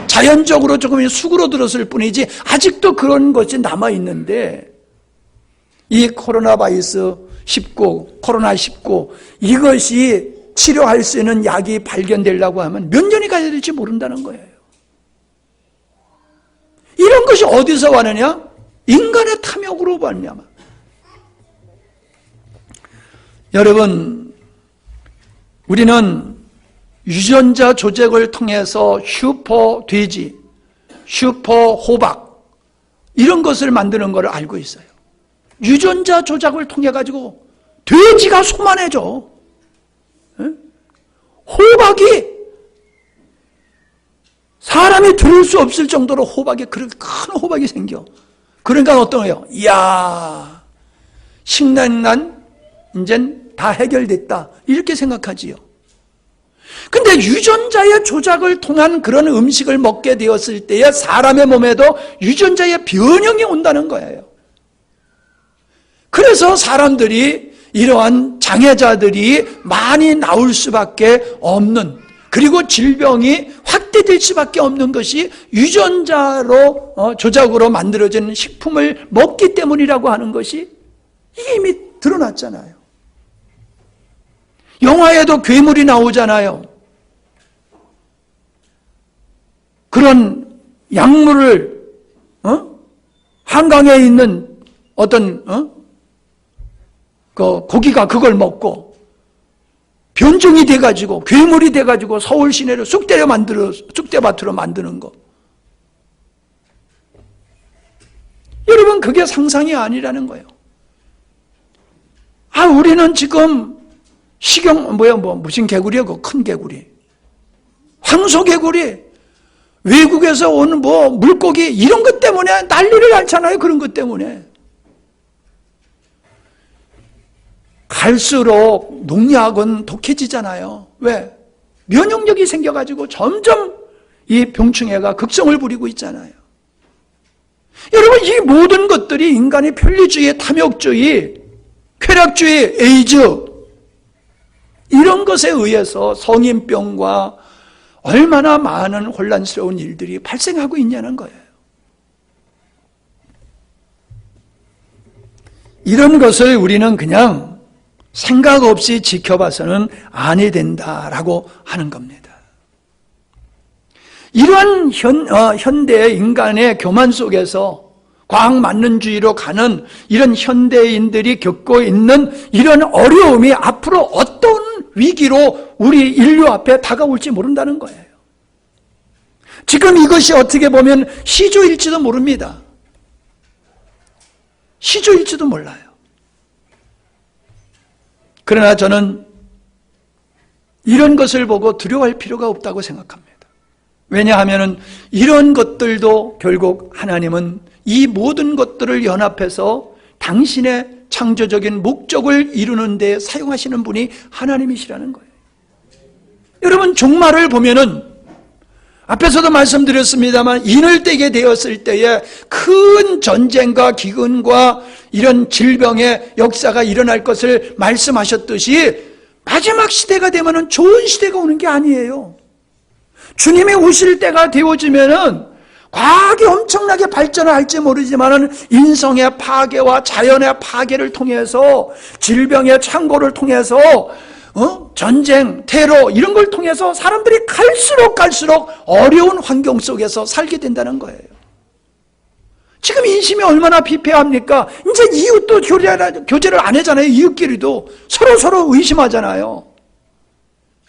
자연적으로 조금 수그러들었을 뿐이지 아직도 그런 것이 남아있는데 이 코로나19 이것이 치료할 수 있는 약이 발견되려고 하면 몇 년이 가야 될지 모른다는 거예요. 이런 것이 어디서 왔느냐? 인간의 탐욕으로 말미암아. 여러분, 우리는 유전자 조작을 통해서 슈퍼 돼지, 슈퍼 호박 이런 것을 만드는 것을 알고 있어요. 유전자 조작을 통해 가지고 돼지가 소만해져. 호박이 사람이 들을 수 없을 정도로 호박이, 그렇게 큰 호박이 생겨. 그러니까 어떤 거예요? 이야, 식량난 이젠 다 해결됐다. 이렇게 생각하지요. 근데 유전자의 조작을 통한 그런 음식을 먹게 되었을 때에 사람의 몸에도 유전자의 변형이 온다는 거예요. 그래서 사람들이 이러한 장애자들이 많이 나올 수밖에 없는, 그리고 질병이 확대될 수밖에 없는 것이 유전자로 조작으로 만들어진 식품을 먹기 때문이라고 하는 것이 이게 이미 드러났잖아요. 영화에도 괴물이 나오잖아요. 그런 약물을 한강에 있는 어떤 그 고기가 그걸 먹고 변종이 돼가지고 괴물이 돼가지고 서울 시내를 쑥대밭으로 만드는 거. 여러분, 그게 상상이 아니라는 거예요. 우리는 지금 무슨 개구리야? 그 큰 개구리. 황소개구리. 외국에서 온 물고기, 이런 것 때문에 난리를 않잖아요. 그런 것 때문에. 갈수록 농약은 독해지잖아요. 왜? 면역력이 생겨가지고 점점 이 병충해가 극성을 부리고 있잖아요. 여러분, 이 모든 것들이 인간의 편리주의, 탐욕주의, 쾌락주의, 에이즈, 이런 것에 의해서 성인병과 얼마나 많은 혼란스러운 일들이 발생하고 있냐는 거예요. 이런 것을 우리는 그냥 생각 없이 지켜봐서는 아니 된다라고 하는 겁니다. 이러한 현대 인간의 교만 속에서 과학만능주의로 가는 이런 현대인들이 겪고 있는 이런 어려움이 앞으로 어떤 위기로 우리 인류 앞에 다가올지 모른다는 거예요. 지금 이것이 어떻게 보면 시조일지도 모릅니다. 시조일지도 몰라요. 그러나 저는 이런 것을 보고 두려워할 필요가 없다고 생각합니다. 왜냐하면 이런 것들도 결국 하나님은 이 모든 것들을 연합해서 당신의 창조적인 목적을 이루는 데 사용하시는 분이 하나님이시라는 거예요. 여러분, 종말을 보면은 앞에서도 말씀드렸습니다만 인을 떼게 되었을 때에 큰 전쟁과 기근과 이런 질병의 역사가 일어날 것을 말씀하셨듯이 마지막 시대가 되면은 좋은 시대가 오는 게 아니에요. 주님이 오실 때가 되어지면은 과학이 엄청나게 발전을 할지 모르지만은 인성의 파괴와 자연의 파괴를 통해서 질병의 창고를 통해서 전쟁, 테러 이런 걸 통해서 사람들이 갈수록 어려운 환경 속에서 살게 된다는 거예요. 지금 인심이 얼마나 피폐합니까? 이제 이웃도 교제를 안 하잖아요. 이웃끼리도 서로 의심하잖아요.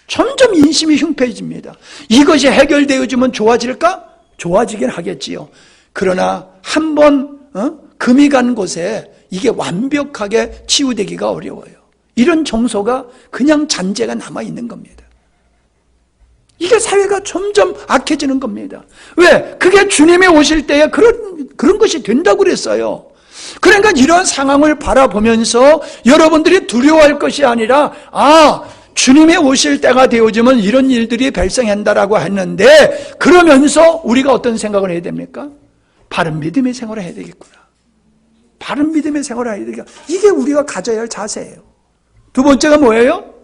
점점 인심이 흉패해집니다. 이것이 해결되어지면 좋아질까? 좋아지긴 하겠지요. 그러나 한번 금이 간 곳에 이게 완벽하게 치유되기가 어려워요. 이런 정서가 그냥 잔재가 남아있는 겁니다. 이게 사회가 점점 악해지는 겁니다. 왜? 그게 주님이 오실 때에 그런 것이 된다고 그랬어요. 그러니까 이런 상황을 바라보면서 여러분들이 두려워할 것이 아니라 주님이 오실 때가 되어지면 이런 일들이 발생한다라고 했는데 그러면서 우리가 어떤 생각을 해야 됩니까? 바른 믿음의 생활을 해야 되겠구나. 바른 믿음의 생활을 해야 되겠구나. 이게 우리가 가져야 할 자세예요. 두 번째가 뭐예요?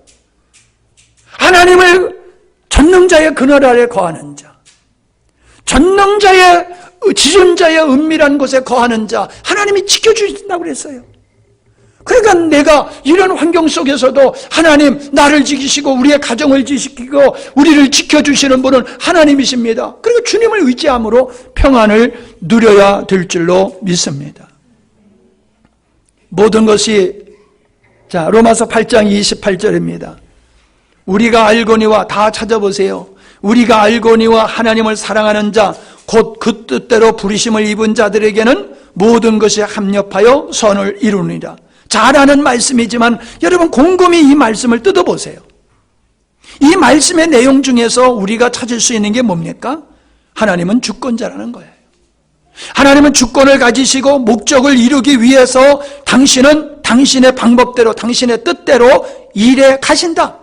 하나님을 전능자의 그늘 아래 거하는 자, 전능자의 지존자의 은밀한 곳에 거하는 자, 하나님이 지켜주신다고 그랬어요. 그러니까 내가 이런 환경 속에서도 하나님 나를 지키시고 우리의 가정을 지키고 우리를 지켜주시는 분은 하나님이십니다. 그리고 주님을 의지함으로 평안을 누려야 될 줄로 믿습니다. 모든 것이 로마서 8장 28절입니다. 우리가 알거니와 다 찾아보세요. 우리가 알거니와 하나님을 사랑하는 자 곧 그 뜻대로 부르심을 입은 자들에게는 모든 것이 합력하여 선을 이루느니라. 잘 아는 말씀이지만 여러분 곰곰이 이 말씀을 뜯어보세요. 이 말씀의 내용 중에서 우리가 찾을 수 있는 게 뭡니까? 하나님은 주권자라는 거예요. 하나님은 주권을 가지시고 목적을 이루기 위해서 당신은 당신의 방법대로, 당신의 뜻대로 일해 가신다.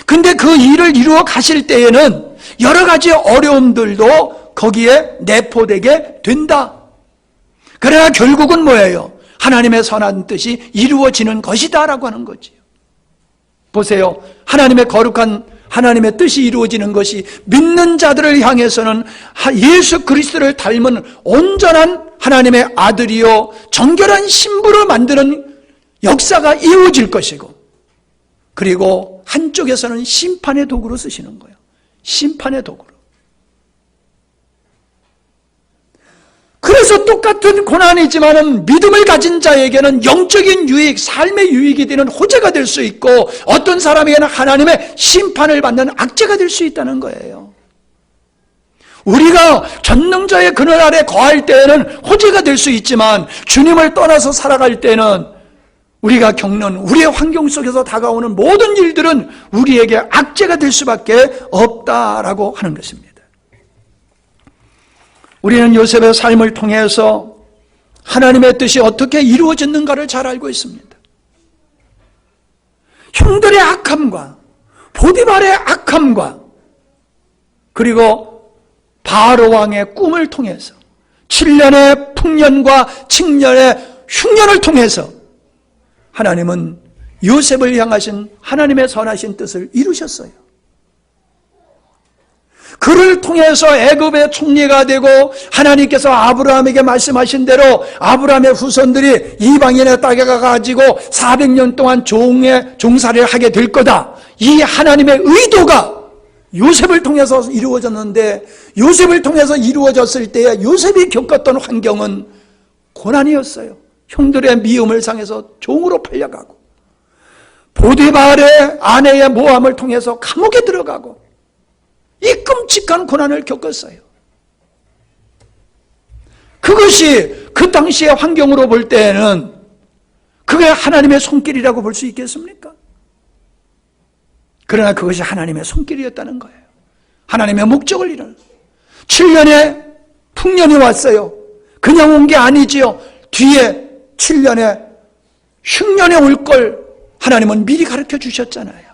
근데 그 일을 이루어 가실 때에는 여러 가지 어려움들도 거기에 내포되게 된다. 그러나 결국은 뭐예요? 하나님의 선한 뜻이 이루어지는 것이다 라고 하는 거지요. 보세요. 하나님의 거룩한 하나님의 뜻이 이루어지는 것이 믿는 자들을 향해서는 예수 그리스도를 닮은 온전한 하나님의 아들이요 정결한 신부로 만드는 역사가 이루어질 것이고, 그리고 한쪽에서는 심판의 도구로 쓰시는 거예요. 심판의 도구로. 그래서 똑같은 고난이지만은 믿음을 가진 자에게는 영적인 유익, 삶의 유익이 되는 호재가 될 수 있고, 어떤 사람에게는 하나님의 심판을 받는 악재가 될 수 있다는 거예요. 우리가 전능자의 그늘 아래 거할 때에는 호재가 될 수 있지만, 주님을 떠나서 살아갈 때는 우리가 겪는 우리의 환경 속에서 다가오는 모든 일들은 우리에게 악재가 될 수밖에 없다라고 하는 것입니다. 우리는 요셉의 삶을 통해서 하나님의 뜻이 어떻게 이루어졌는가를 잘 알고 있습니다. 형들의 악함과 보디발의 악함과 그리고 바로 왕의 꿈을 통해서 7년의 풍년과 칙년의 흉년을 통해서 하나님은 요셉을 향하신 하나님의 선하신 뜻을 이루셨어요. 그를 통해서 애굽의 총리가 되고, 하나님께서 아브라함에게 말씀하신 대로 아브라함의 후손들이 이방인의 땅에 가가지고 400년 동안 종사를 하게 될 거다. 이 하나님의 의도가 요셉을 통해서 이루어졌는데, 요셉을 통해서 이루어졌을 때에 요셉이 겪었던 환경은 고난이었어요. 형들의 미움을 상해서 종으로 팔려가고, 보디발의 아내의 모함을 통해서 감옥에 들어가고, 이 끔찍한 고난을 겪었어요. 그것이 그 당시의 환경으로 볼 때에는 그게 하나님의 손길이라고 볼 수 있겠습니까? 그러나 그것이 하나님의 손길이었다는 거예요. 하나님의 목적을 이루는 7년의 풍년이 왔어요. 그냥 온 게 아니지요. 뒤에 7년의 흉년이 올 걸 하나님은 미리 가르쳐 주셨잖아요.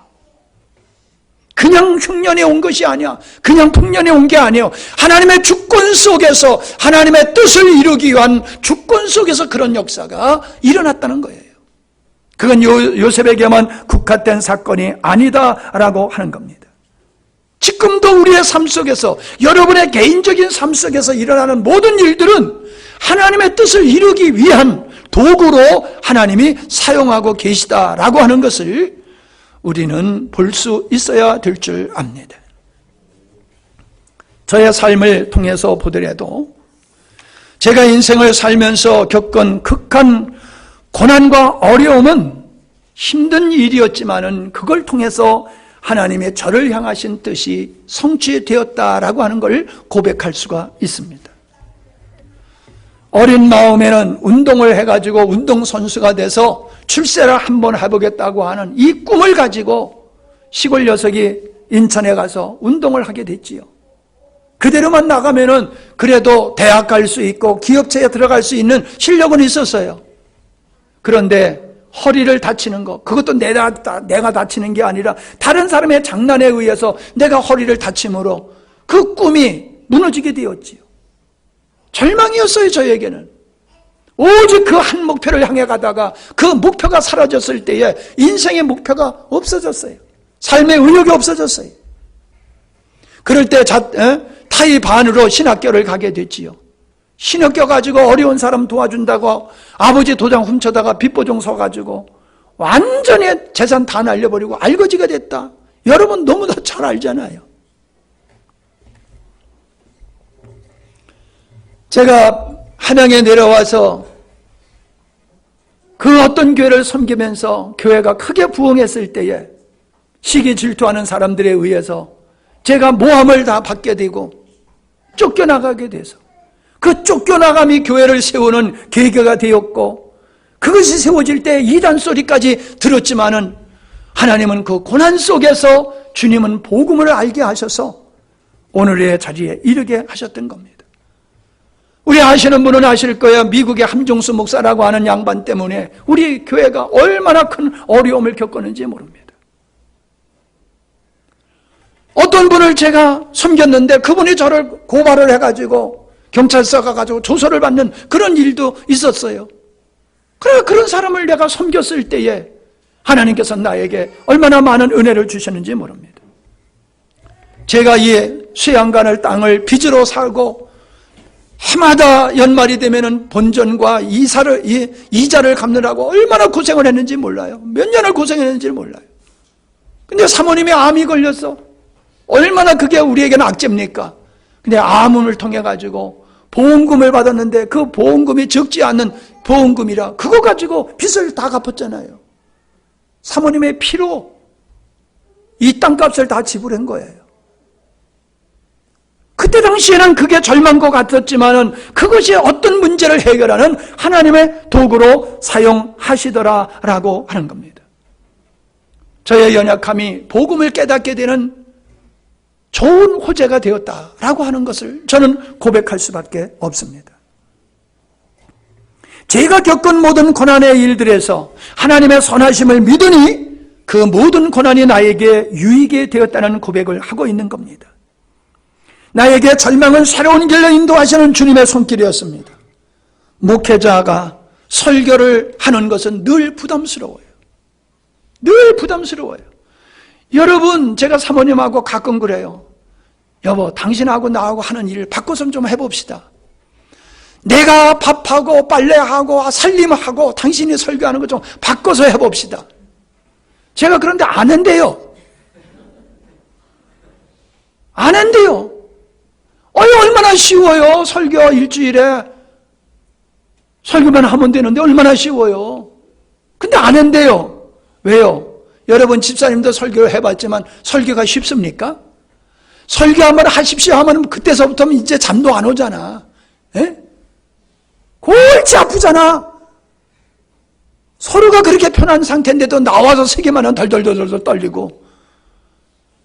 그냥 흉년이 온 것이 아니야. 그냥 풍년이 온 게 아니에요. 하나님의 주권 속에서 하나님의 뜻을 이루기 위한 주권 속에서 그런 역사가 일어났다는 거예요. 그건 요셉에게만 국한된 사건이 아니다라고 하는 겁니다. 지금도 우리의 삶 속에서, 여러분의 개인적인 삶 속에서 일어나는 모든 일들은 하나님의 뜻을 이루기 위한 도구로 하나님이 사용하고 계시다라고 하는 것을 우리는 볼 수 있어야 될 줄 압니다. 저의 삶을 통해서 보더라도 제가 인생을 살면서 겪은 극한 고난과 어려움은 힘든 일이었지만은 그걸 통해서 하나님의 저를 향하신 뜻이 성취되었다라고 하는 걸 고백할 수가 있습니다. 어린 마음에는 운동을 해가지고 운동선수가 돼서 출세를 한번 해보겠다고 하는 이 꿈을 가지고 시골 녀석이 인천에 가서 운동을 하게 됐지요. 그대로만 나가면은 그래도 대학 갈 수 있고 기업체에 들어갈 수 있는 실력은 있었어요. 그런데 허리를 다치는 거, 그것도 내가 다치는 게 아니라 다른 사람의 장난에 의해서 내가 허리를 다침으로 그 꿈이 무너지게 되었지요. 절망이었어요, 저에게는. 오직 그 한 목표를 향해 가다가 그 목표가 사라졌을 때에 인생의 목표가 없어졌어요. 삶의 의욕이 없어졌어요. 그럴 때 타이 반으로 신학교를 가게 됐지요. 신학교 가지고 어려운 사람 도와준다고 아버지 도장 훔쳐다가 빚보증 서가지고 완전히 재산 다 날려버리고 알거지가 됐다. 여러분 너무나 잘 알잖아요. 제가 한양에 내려와서 그 어떤 교회를 섬기면서 교회가 크게 부흥했을 때에 시기 질투하는 사람들에 의해서 제가 모함을 다 받게 되고 쫓겨나가게 돼서 그 쫓겨나감이 교회를 세우는 계기가 되었고, 그것이 세워질 때 이단 소리까지 들었지만은 하나님은 그 고난 속에서 주님은 복음을 알게 하셔서 오늘의 자리에 이르게 하셨던 겁니다. 우리 아시는 분은 아실 거예요. 미국의 함종수 목사라고 하는 양반 때문에 우리 교회가 얼마나 큰 어려움을 겪었는지 모릅니다. 어떤 분을 제가 섬겼는데 그분이 저를 고발을 해가지고 경찰서 가가지고 조서를 받는 그런 일도 있었어요. 그런 사람을 내가 섬겼을 때에 하나님께서 나에게 얼마나 많은 은혜를 주셨는지 모릅니다. 제가 이 수양간을 땅을 빚으로 살고 해마다 연말이 되면은 본전과 이자를 갚느라고 얼마나 고생을 했는지 몰라요. 몇 년을 고생했는지 몰라요. 근데 사모님이 암이 걸렸어. 얼마나 그게 우리에게는 악재입니까? 근데 암을 통해 가지고 보험금을 받았는데 그 보험금이 적지 않은 보험금이라 그거 가지고 빚을 다 갚았잖아요. 사모님의 피로 이 땅값을 다 지불한 거예요. 그때 당시에는 그게 절망과 같았지만은 그것이 어떤 문제를 해결하는 하나님의 도구로 사용하시더라라고 하는 겁니다. 저의 연약함이 복음을 깨닫게 되는 좋은 호재가 되었다라고 하는 것을 저는 고백할 수밖에 없습니다. 제가 겪은 모든 고난의 일들에서 하나님의 선하심을 믿으니 그 모든 고난이 나에게 유익이 되었다는 고백을 하고 있는 겁니다. 나에게 절망은 새로운 길로 인도하시는 주님의 손길이었습니다. 목회자가 설교를 하는 것은 늘 부담스러워요. 늘 부담스러워요. 여러분, 제가 사모님하고 가끔 그래요. 여보, 당신하고 나하고 하는 일 바꿔서 좀 해봅시다. 내가 밥하고 빨래하고 살림하고 당신이 설교하는 거 좀 바꿔서 해봅시다. 제가 그런데 안 한대요. 안 한대요. 얼마나 쉬워요. 설교 일주일에 설교만 하면 되는데 얼마나 쉬워요. 근데 안 한대요. 왜요? 여러분 집사님도 설교를 해봤지만 설교가 쉽습니까? 설교 한번 하십시오 하면 그때서부터 이제 잠도 안 오잖아. 에? 골치 아프잖아. 서로가 그렇게 편한 상태인데도 나와서 세게만 덜덜덜덜 떨리고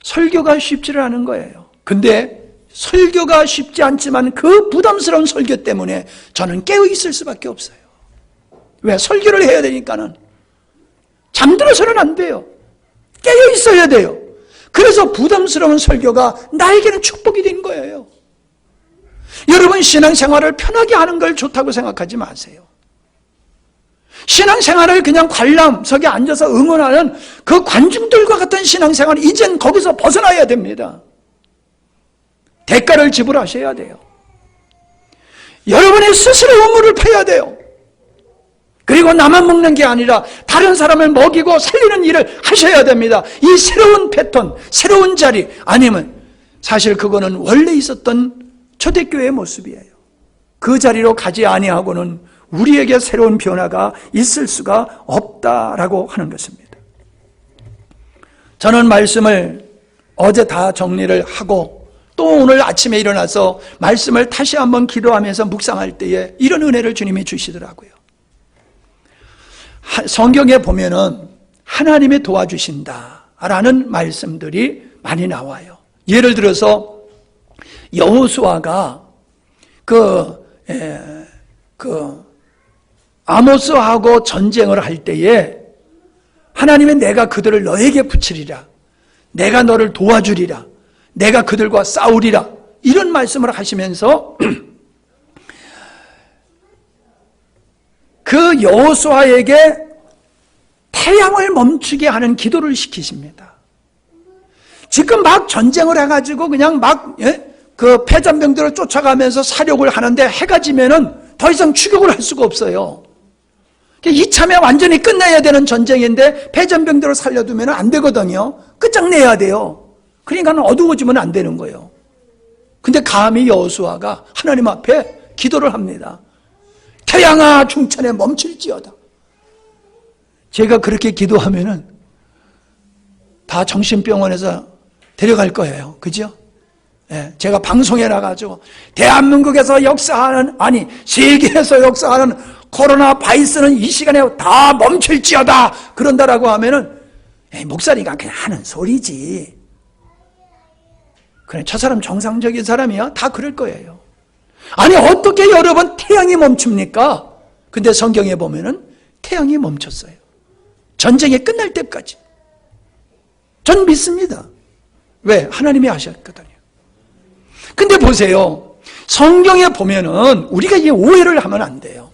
설교가 쉽지를 않은 거예요. 근데 설교가 쉽지 않지만 그 부담스러운 설교 때문에 저는 깨어있을 수밖에 없어요. 왜? 설교를 해야 되니까는. 잠들어서는 안 돼요. 깨어있어야 돼요. 그래서 부담스러운 설교가 나에게는 축복이 된 거예요. 여러분, 신앙생활을 편하게 하는 걸 좋다고 생각하지 마세요. 신앙생활을 그냥 관람석에 앉아서 응원하는 그 관중들과 같은 신앙생활, 이젠 거기서 벗어나야 됩니다. 대가를 지불하셔야 돼요. 여러분이 스스로 우물을 파야 돼요. 그리고 나만 먹는 게 아니라 다른 사람을 먹이고 살리는 일을 하셔야 됩니다. 이 새로운 패턴, 새로운 자리, 아니면 사실 그거는 원래 있었던 초대교회의 모습이에요. 그 자리로 가지 아니하고는 우리에게 새로운 변화가 있을 수가 없다라고 하는 것입니다. 저는 말씀을 어제 다 정리를 하고 또 오늘 아침에 일어나서 말씀을 다시 한번 기도하면서 묵상할 때에 이런 은혜를 주님이 주시더라고요. 성경에 보면은 하나님이 도와주신다라는 말씀들이 많이 나와요. 예를 들어서 여호수아가 아모스하고 전쟁을 할 때에 하나님이 내가 그들을 너에게 붙이리라, 내가 너를 도와주리라, 내가 그들과 싸우리라, 이런 말씀을 하시면서 그 여호수아에게 태양을 멈추게 하는 기도를 시키십니다. 지금 막 전쟁을 해가지고 그냥 그 패잔병들을 쫓아가면서 사력을 하는데 해가 지면은 더 이상 추격을 할 수가 없어요. 이참에 완전히 끝내야 되는 전쟁인데 패잔병들을 살려두면 안 되거든요. 끝장내야 돼요. 그러니까 어두워지면 안 되는 거예요. 근데 감히 여호수아가 하나님 앞에 기도를 합니다. 태양아 중천에 멈출지어다. 제가 그렇게 기도하면은 다 정신병원에서 데려갈 거예요. 그죠? 예, 제가 방송에 나가지고 대한민국에서 역사하는, 아니 세계에서 역사하는 코로나 바이러스는 이 시간에 다 멈출지어다 그런다라고 하면은 목사님가 그냥 하는 소리지. 그래, 저 사람 정상적인 사람이야? 다 그럴 거예요. 아니, 어떻게 여러분 태양이 멈춥니까? 근데 성경에 보면은 태양이 멈췄어요. 전쟁이 끝날 때까지. 전 믿습니다. 왜? 하나님이 하셨거든요. 근데 보세요. 성경에 보면은 우리가 이 오해를 하면 안 돼요.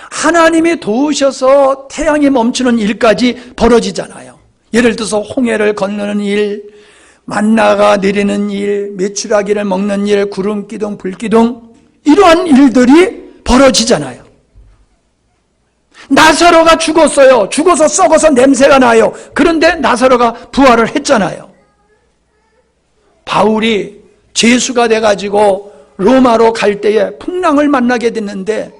하나님이 도우셔서 태양이 멈추는 일까지 벌어지잖아요. 예를 들어서 홍해를 건너는 일, 만나가 내리는 일, 메추라기를 먹는 일, 구름기둥, 불기둥, 이러한 일들이 벌어지잖아요. 나사로가 죽었어요. 죽어서 썩어서 냄새가 나요. 그런데 나사로가 부활을 했잖아요. 바울이 죄수가 돼가지고 로마로 갈 때에 풍랑을 만나게 됐는데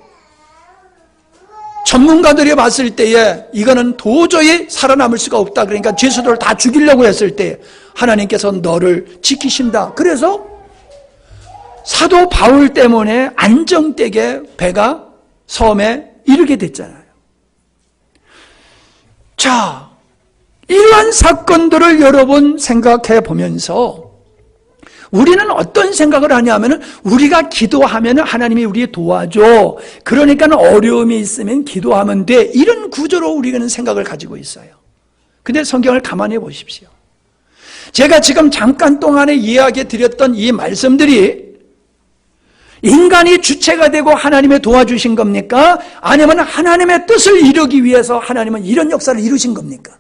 전문가들이 봤을 때에 이거는 도저히 살아남을 수가 없다. 그러니까 죄수들을 다 죽이려고 했을 때 하나님께서 너를 지키신다. 그래서 사도 바울 때문에 안정되게 배가 섬에 이르게 됐잖아요. 자, 이러한 사건들을 여러분 생각해 보면서 우리는 어떤 생각을 하냐면 우리가 기도하면 하나님이 우리 도와줘. 그러니까 어려움이 있으면 기도하면 돼. 이런 구조로 우리는 생각을 가지고 있어요. 근데 성경을 가만히 보십시오. 제가 지금 잠깐 동안에 이야기해 드렸던 이 말씀들이 인간이 주체가 되고 하나님의 도와주신 겁니까? 아니면 하나님의 뜻을 이루기 위해서 하나님은 이런 역사를 이루신 겁니까?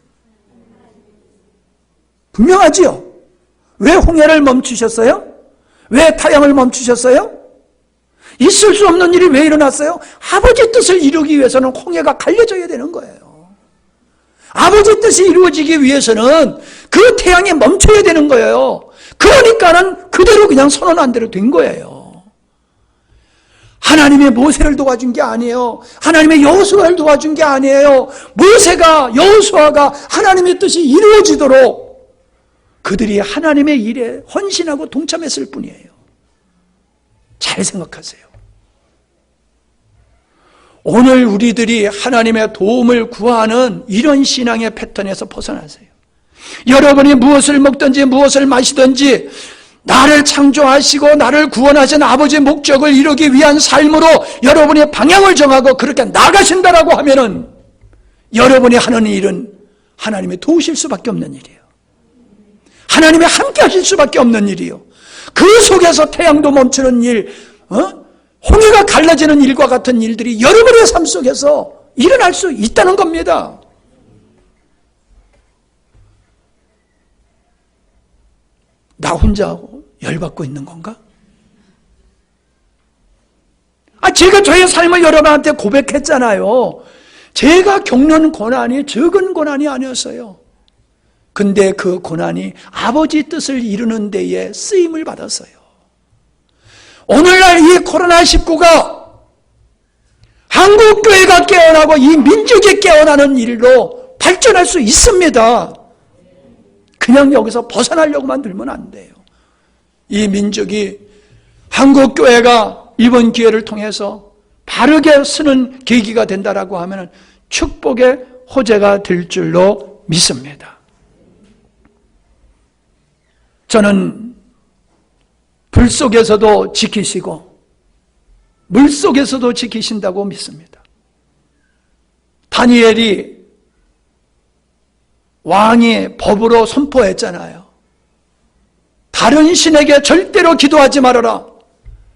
분명하지요? 왜 홍해를 멈추셨어요? 왜 태양을 멈추셨어요? 있을 수 없는 일이 왜 일어났어요? 아버지 뜻을 이루기 위해서는 홍해가 갈려져야 되는 거예요. 아버지 뜻이 이루어지기 위해서는 그 태양이 멈춰야 되는 거예요. 그러니까는 그대로 그냥 선언한 대로 된 거예요. 하나님의 모세를 도와준 게 아니에요. 하나님의 여호수아를 도와준 게 아니에요. 모세가, 여호수아가 하나님의 뜻이 이루어지도록 그들이 하나님의 일에 헌신하고 동참했을 뿐이에요. 잘 생각하세요. 오늘 우리들이 하나님의 도움을 구하는 이런 신앙의 패턴에서 벗어나세요. 여러분이 무엇을 먹든지 무엇을 마시든지 나를 창조하시고 나를 구원하신 아버지의 목적을 이루기 위한 삶으로 여러분이 방향을 정하고 그렇게 나가신다라고 하면은 여러분이 하는 일은 하나님이 도우실 수밖에 없는 일이에요. 하나님이 함께 하실 수밖에 없는 일이요. 그 속에서 태양도 멈추는 일, 홍해가 갈라지는 일과 같은 일들이 여러분의 삶 속에서 일어날 수 있다는 겁니다. 나 혼자 열받고 있는 건가? 제가 저의 삶을 여러분한테 고백했잖아요. 제가 겪는 고난이 적은 고난이 아니었어요. 근데 그 고난이 아버지 뜻을 이루는 데에 쓰임을 받았어요. 오늘날 이 코로나19가 한국교회가 깨어나고 이 민족이 깨어나는 일로 발전할 수 있습니다. 그냥 여기서 벗어나려고만 들면 안 돼요. 이 민족이 한국교회가 이번 기회를 통해서 바르게 쓰는 계기가 된다라고 하면 축복의 호재가 될 줄로 믿습니다. 저는 불 속에서도 지키시고 물 속에서도 지키신다고 믿습니다. 다니엘이 왕이 법으로 선포했잖아요. 다른 신에게 절대로 기도하지 말아라.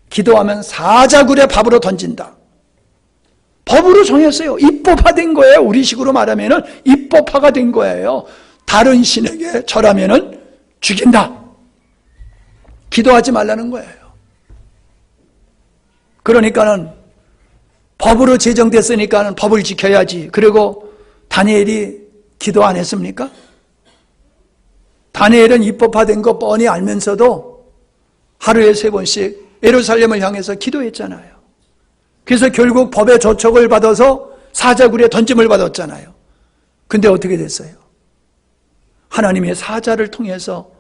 기도하면 사자굴에 밥으로 던진다. 법으로 정했어요. 입법화된 거예요. 우리식으로 말하면 입법화가 된 거예요. 다른 신에게 절하면 죽인다. 기도하지 말라는 거예요. 그러니까는 법으로 제정됐으니까는 법을 지켜야지. 그리고 다니엘이 기도 안 했습니까? 다니엘은 입법화된 거 뻔히 알면서도 하루에 3번씩 예루살렘을 향해서 기도했잖아요. 그래서 결국 법의 조촉을 받아서 사자굴에 던짐을 받았잖아요. 근데 어떻게 됐어요? 하나님의 사자를 통해서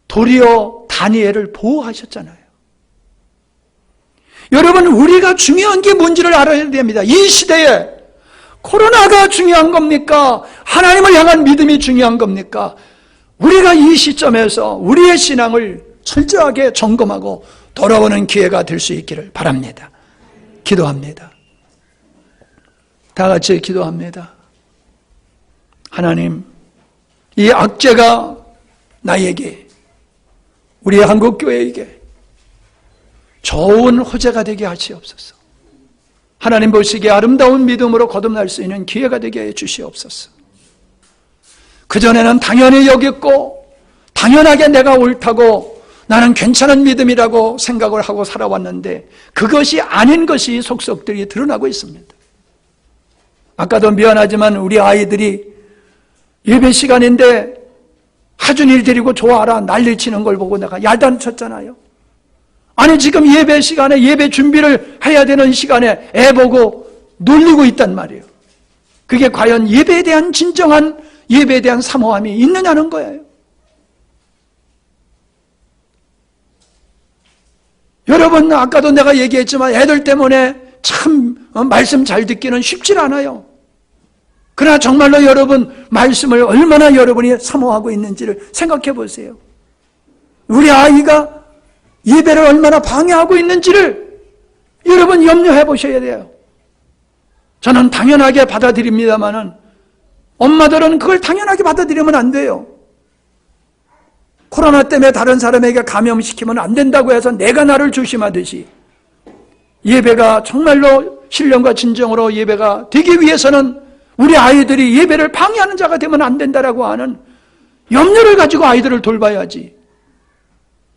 도리어 다니엘을 보호하셨잖아요. 여러분, 우리가 중요한 게 뭔지를 알아야 됩니다. 이 시대에 코로나가 중요한 겁니까? 하나님을 향한 믿음이 중요한 겁니까? 우리가 이 시점에서 우리의 신앙을 철저하게 점검하고 돌아오는 기회가 될 수 있기를 바랍니다. 기도합니다. 다 같이 기도합니다. 하나님, 이 악재가 나에게, 우리 한국교회에게 좋은 호재가 되게 하시옵소서. 하나님 보시기에 아름다운 믿음으로 거듭날 수 있는 기회가 되게 해 주시옵소서. 그전에는 당연히 여겼고 당연하게 내가 옳다고 나는 괜찮은 믿음이라고 생각을 하고 살아왔는데 그것이 아닌 것이 속속들이 드러나고 있습니다. 아까도 미안하지만 우리 아이들이 예배 시간인데 하준일 데리고 좋아하라 난리치는 걸 보고 내가 야단쳤잖아요. 아니 지금 예배 시간에 예배 준비를 해야 되는 시간에 애 보고 놀리고 있단 말이에요. 그게 과연 예배에 대한 진정한 예배에 대한 사모함이 있느냐는 거예요. 여러분 아까도 내가 얘기했지만 애들 때문에 참 말씀 잘 듣기는 쉽지 않아요. 그러나 정말로 여러분 말씀을 얼마나 여러분이 사모하고 있는지를 생각해 보세요. 우리 아이가 예배를 얼마나 방해하고 있는지를 여러분 염려해 보셔야 돼요. 저는 당연하게 받아들입니다만은 엄마들은 그걸 당연하게 받아들이면 안 돼요. 코로나 때문에 다른 사람에게 감염시키면 안 된다고 해서 내가 나를 조심하듯이 예배가 정말로 신령과 진정으로 예배가 되기 위해서는 우리 아이들이 예배를 방해하는 자가 되면 안 된다라고 하는 염려를 가지고 아이들을 돌봐야지.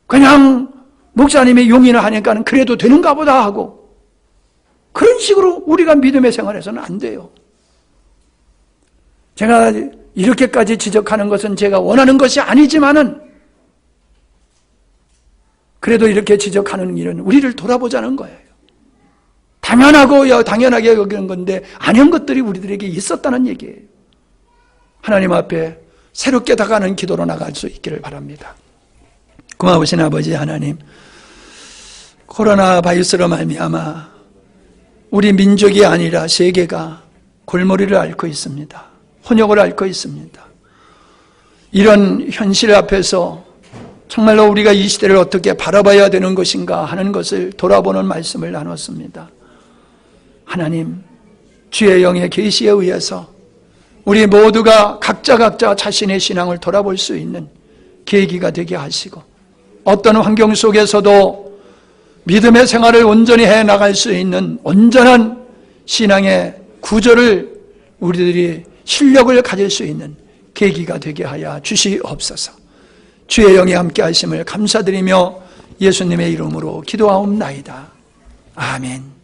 그냥 목사님이 용인을 하니까는 그래도 되는가 보다 하고 그런 식으로 우리가 믿음의 생활에서는 안 돼요. 제가 이렇게까지 지적하는 것은 제가 원하는 것이 아니지만은 그래도 이렇게 지적하는 일은 우리를 돌아보자는 거예요. 당연하게 여기는 건데 아닌 것들이 우리들에게 있었다는 얘기예요. 하나님 앞에 새롭게 다가가는 기도로 나갈 수 있기를 바랍니다. 고마우신 아버지 하나님, 코로나 바이러스로 말미암아 우리 민족이 아니라 세계가 골머리를 앓고 있습니다. 혼욕을 앓고 있습니다. 이런 현실 앞에서 정말로 우리가 이 시대를 어떻게 바라봐야 되는 것인가 하는 것을 돌아보는 말씀을 나눴습니다. 하나님, 주의 영의 계시에 의해서 우리 모두가 각자 자신의 신앙을 돌아볼 수 있는 계기가 되게 하시고 어떤 환경 속에서도 믿음의 생활을 온전히 해나갈 수 있는 온전한 신앙의 구조를 우리들이 실력을 가질 수 있는 계기가 되게 하여 주시옵소서. 주의 영이 함께 하심을 감사드리며 예수님의 이름으로 기도하옵나이다. 아멘.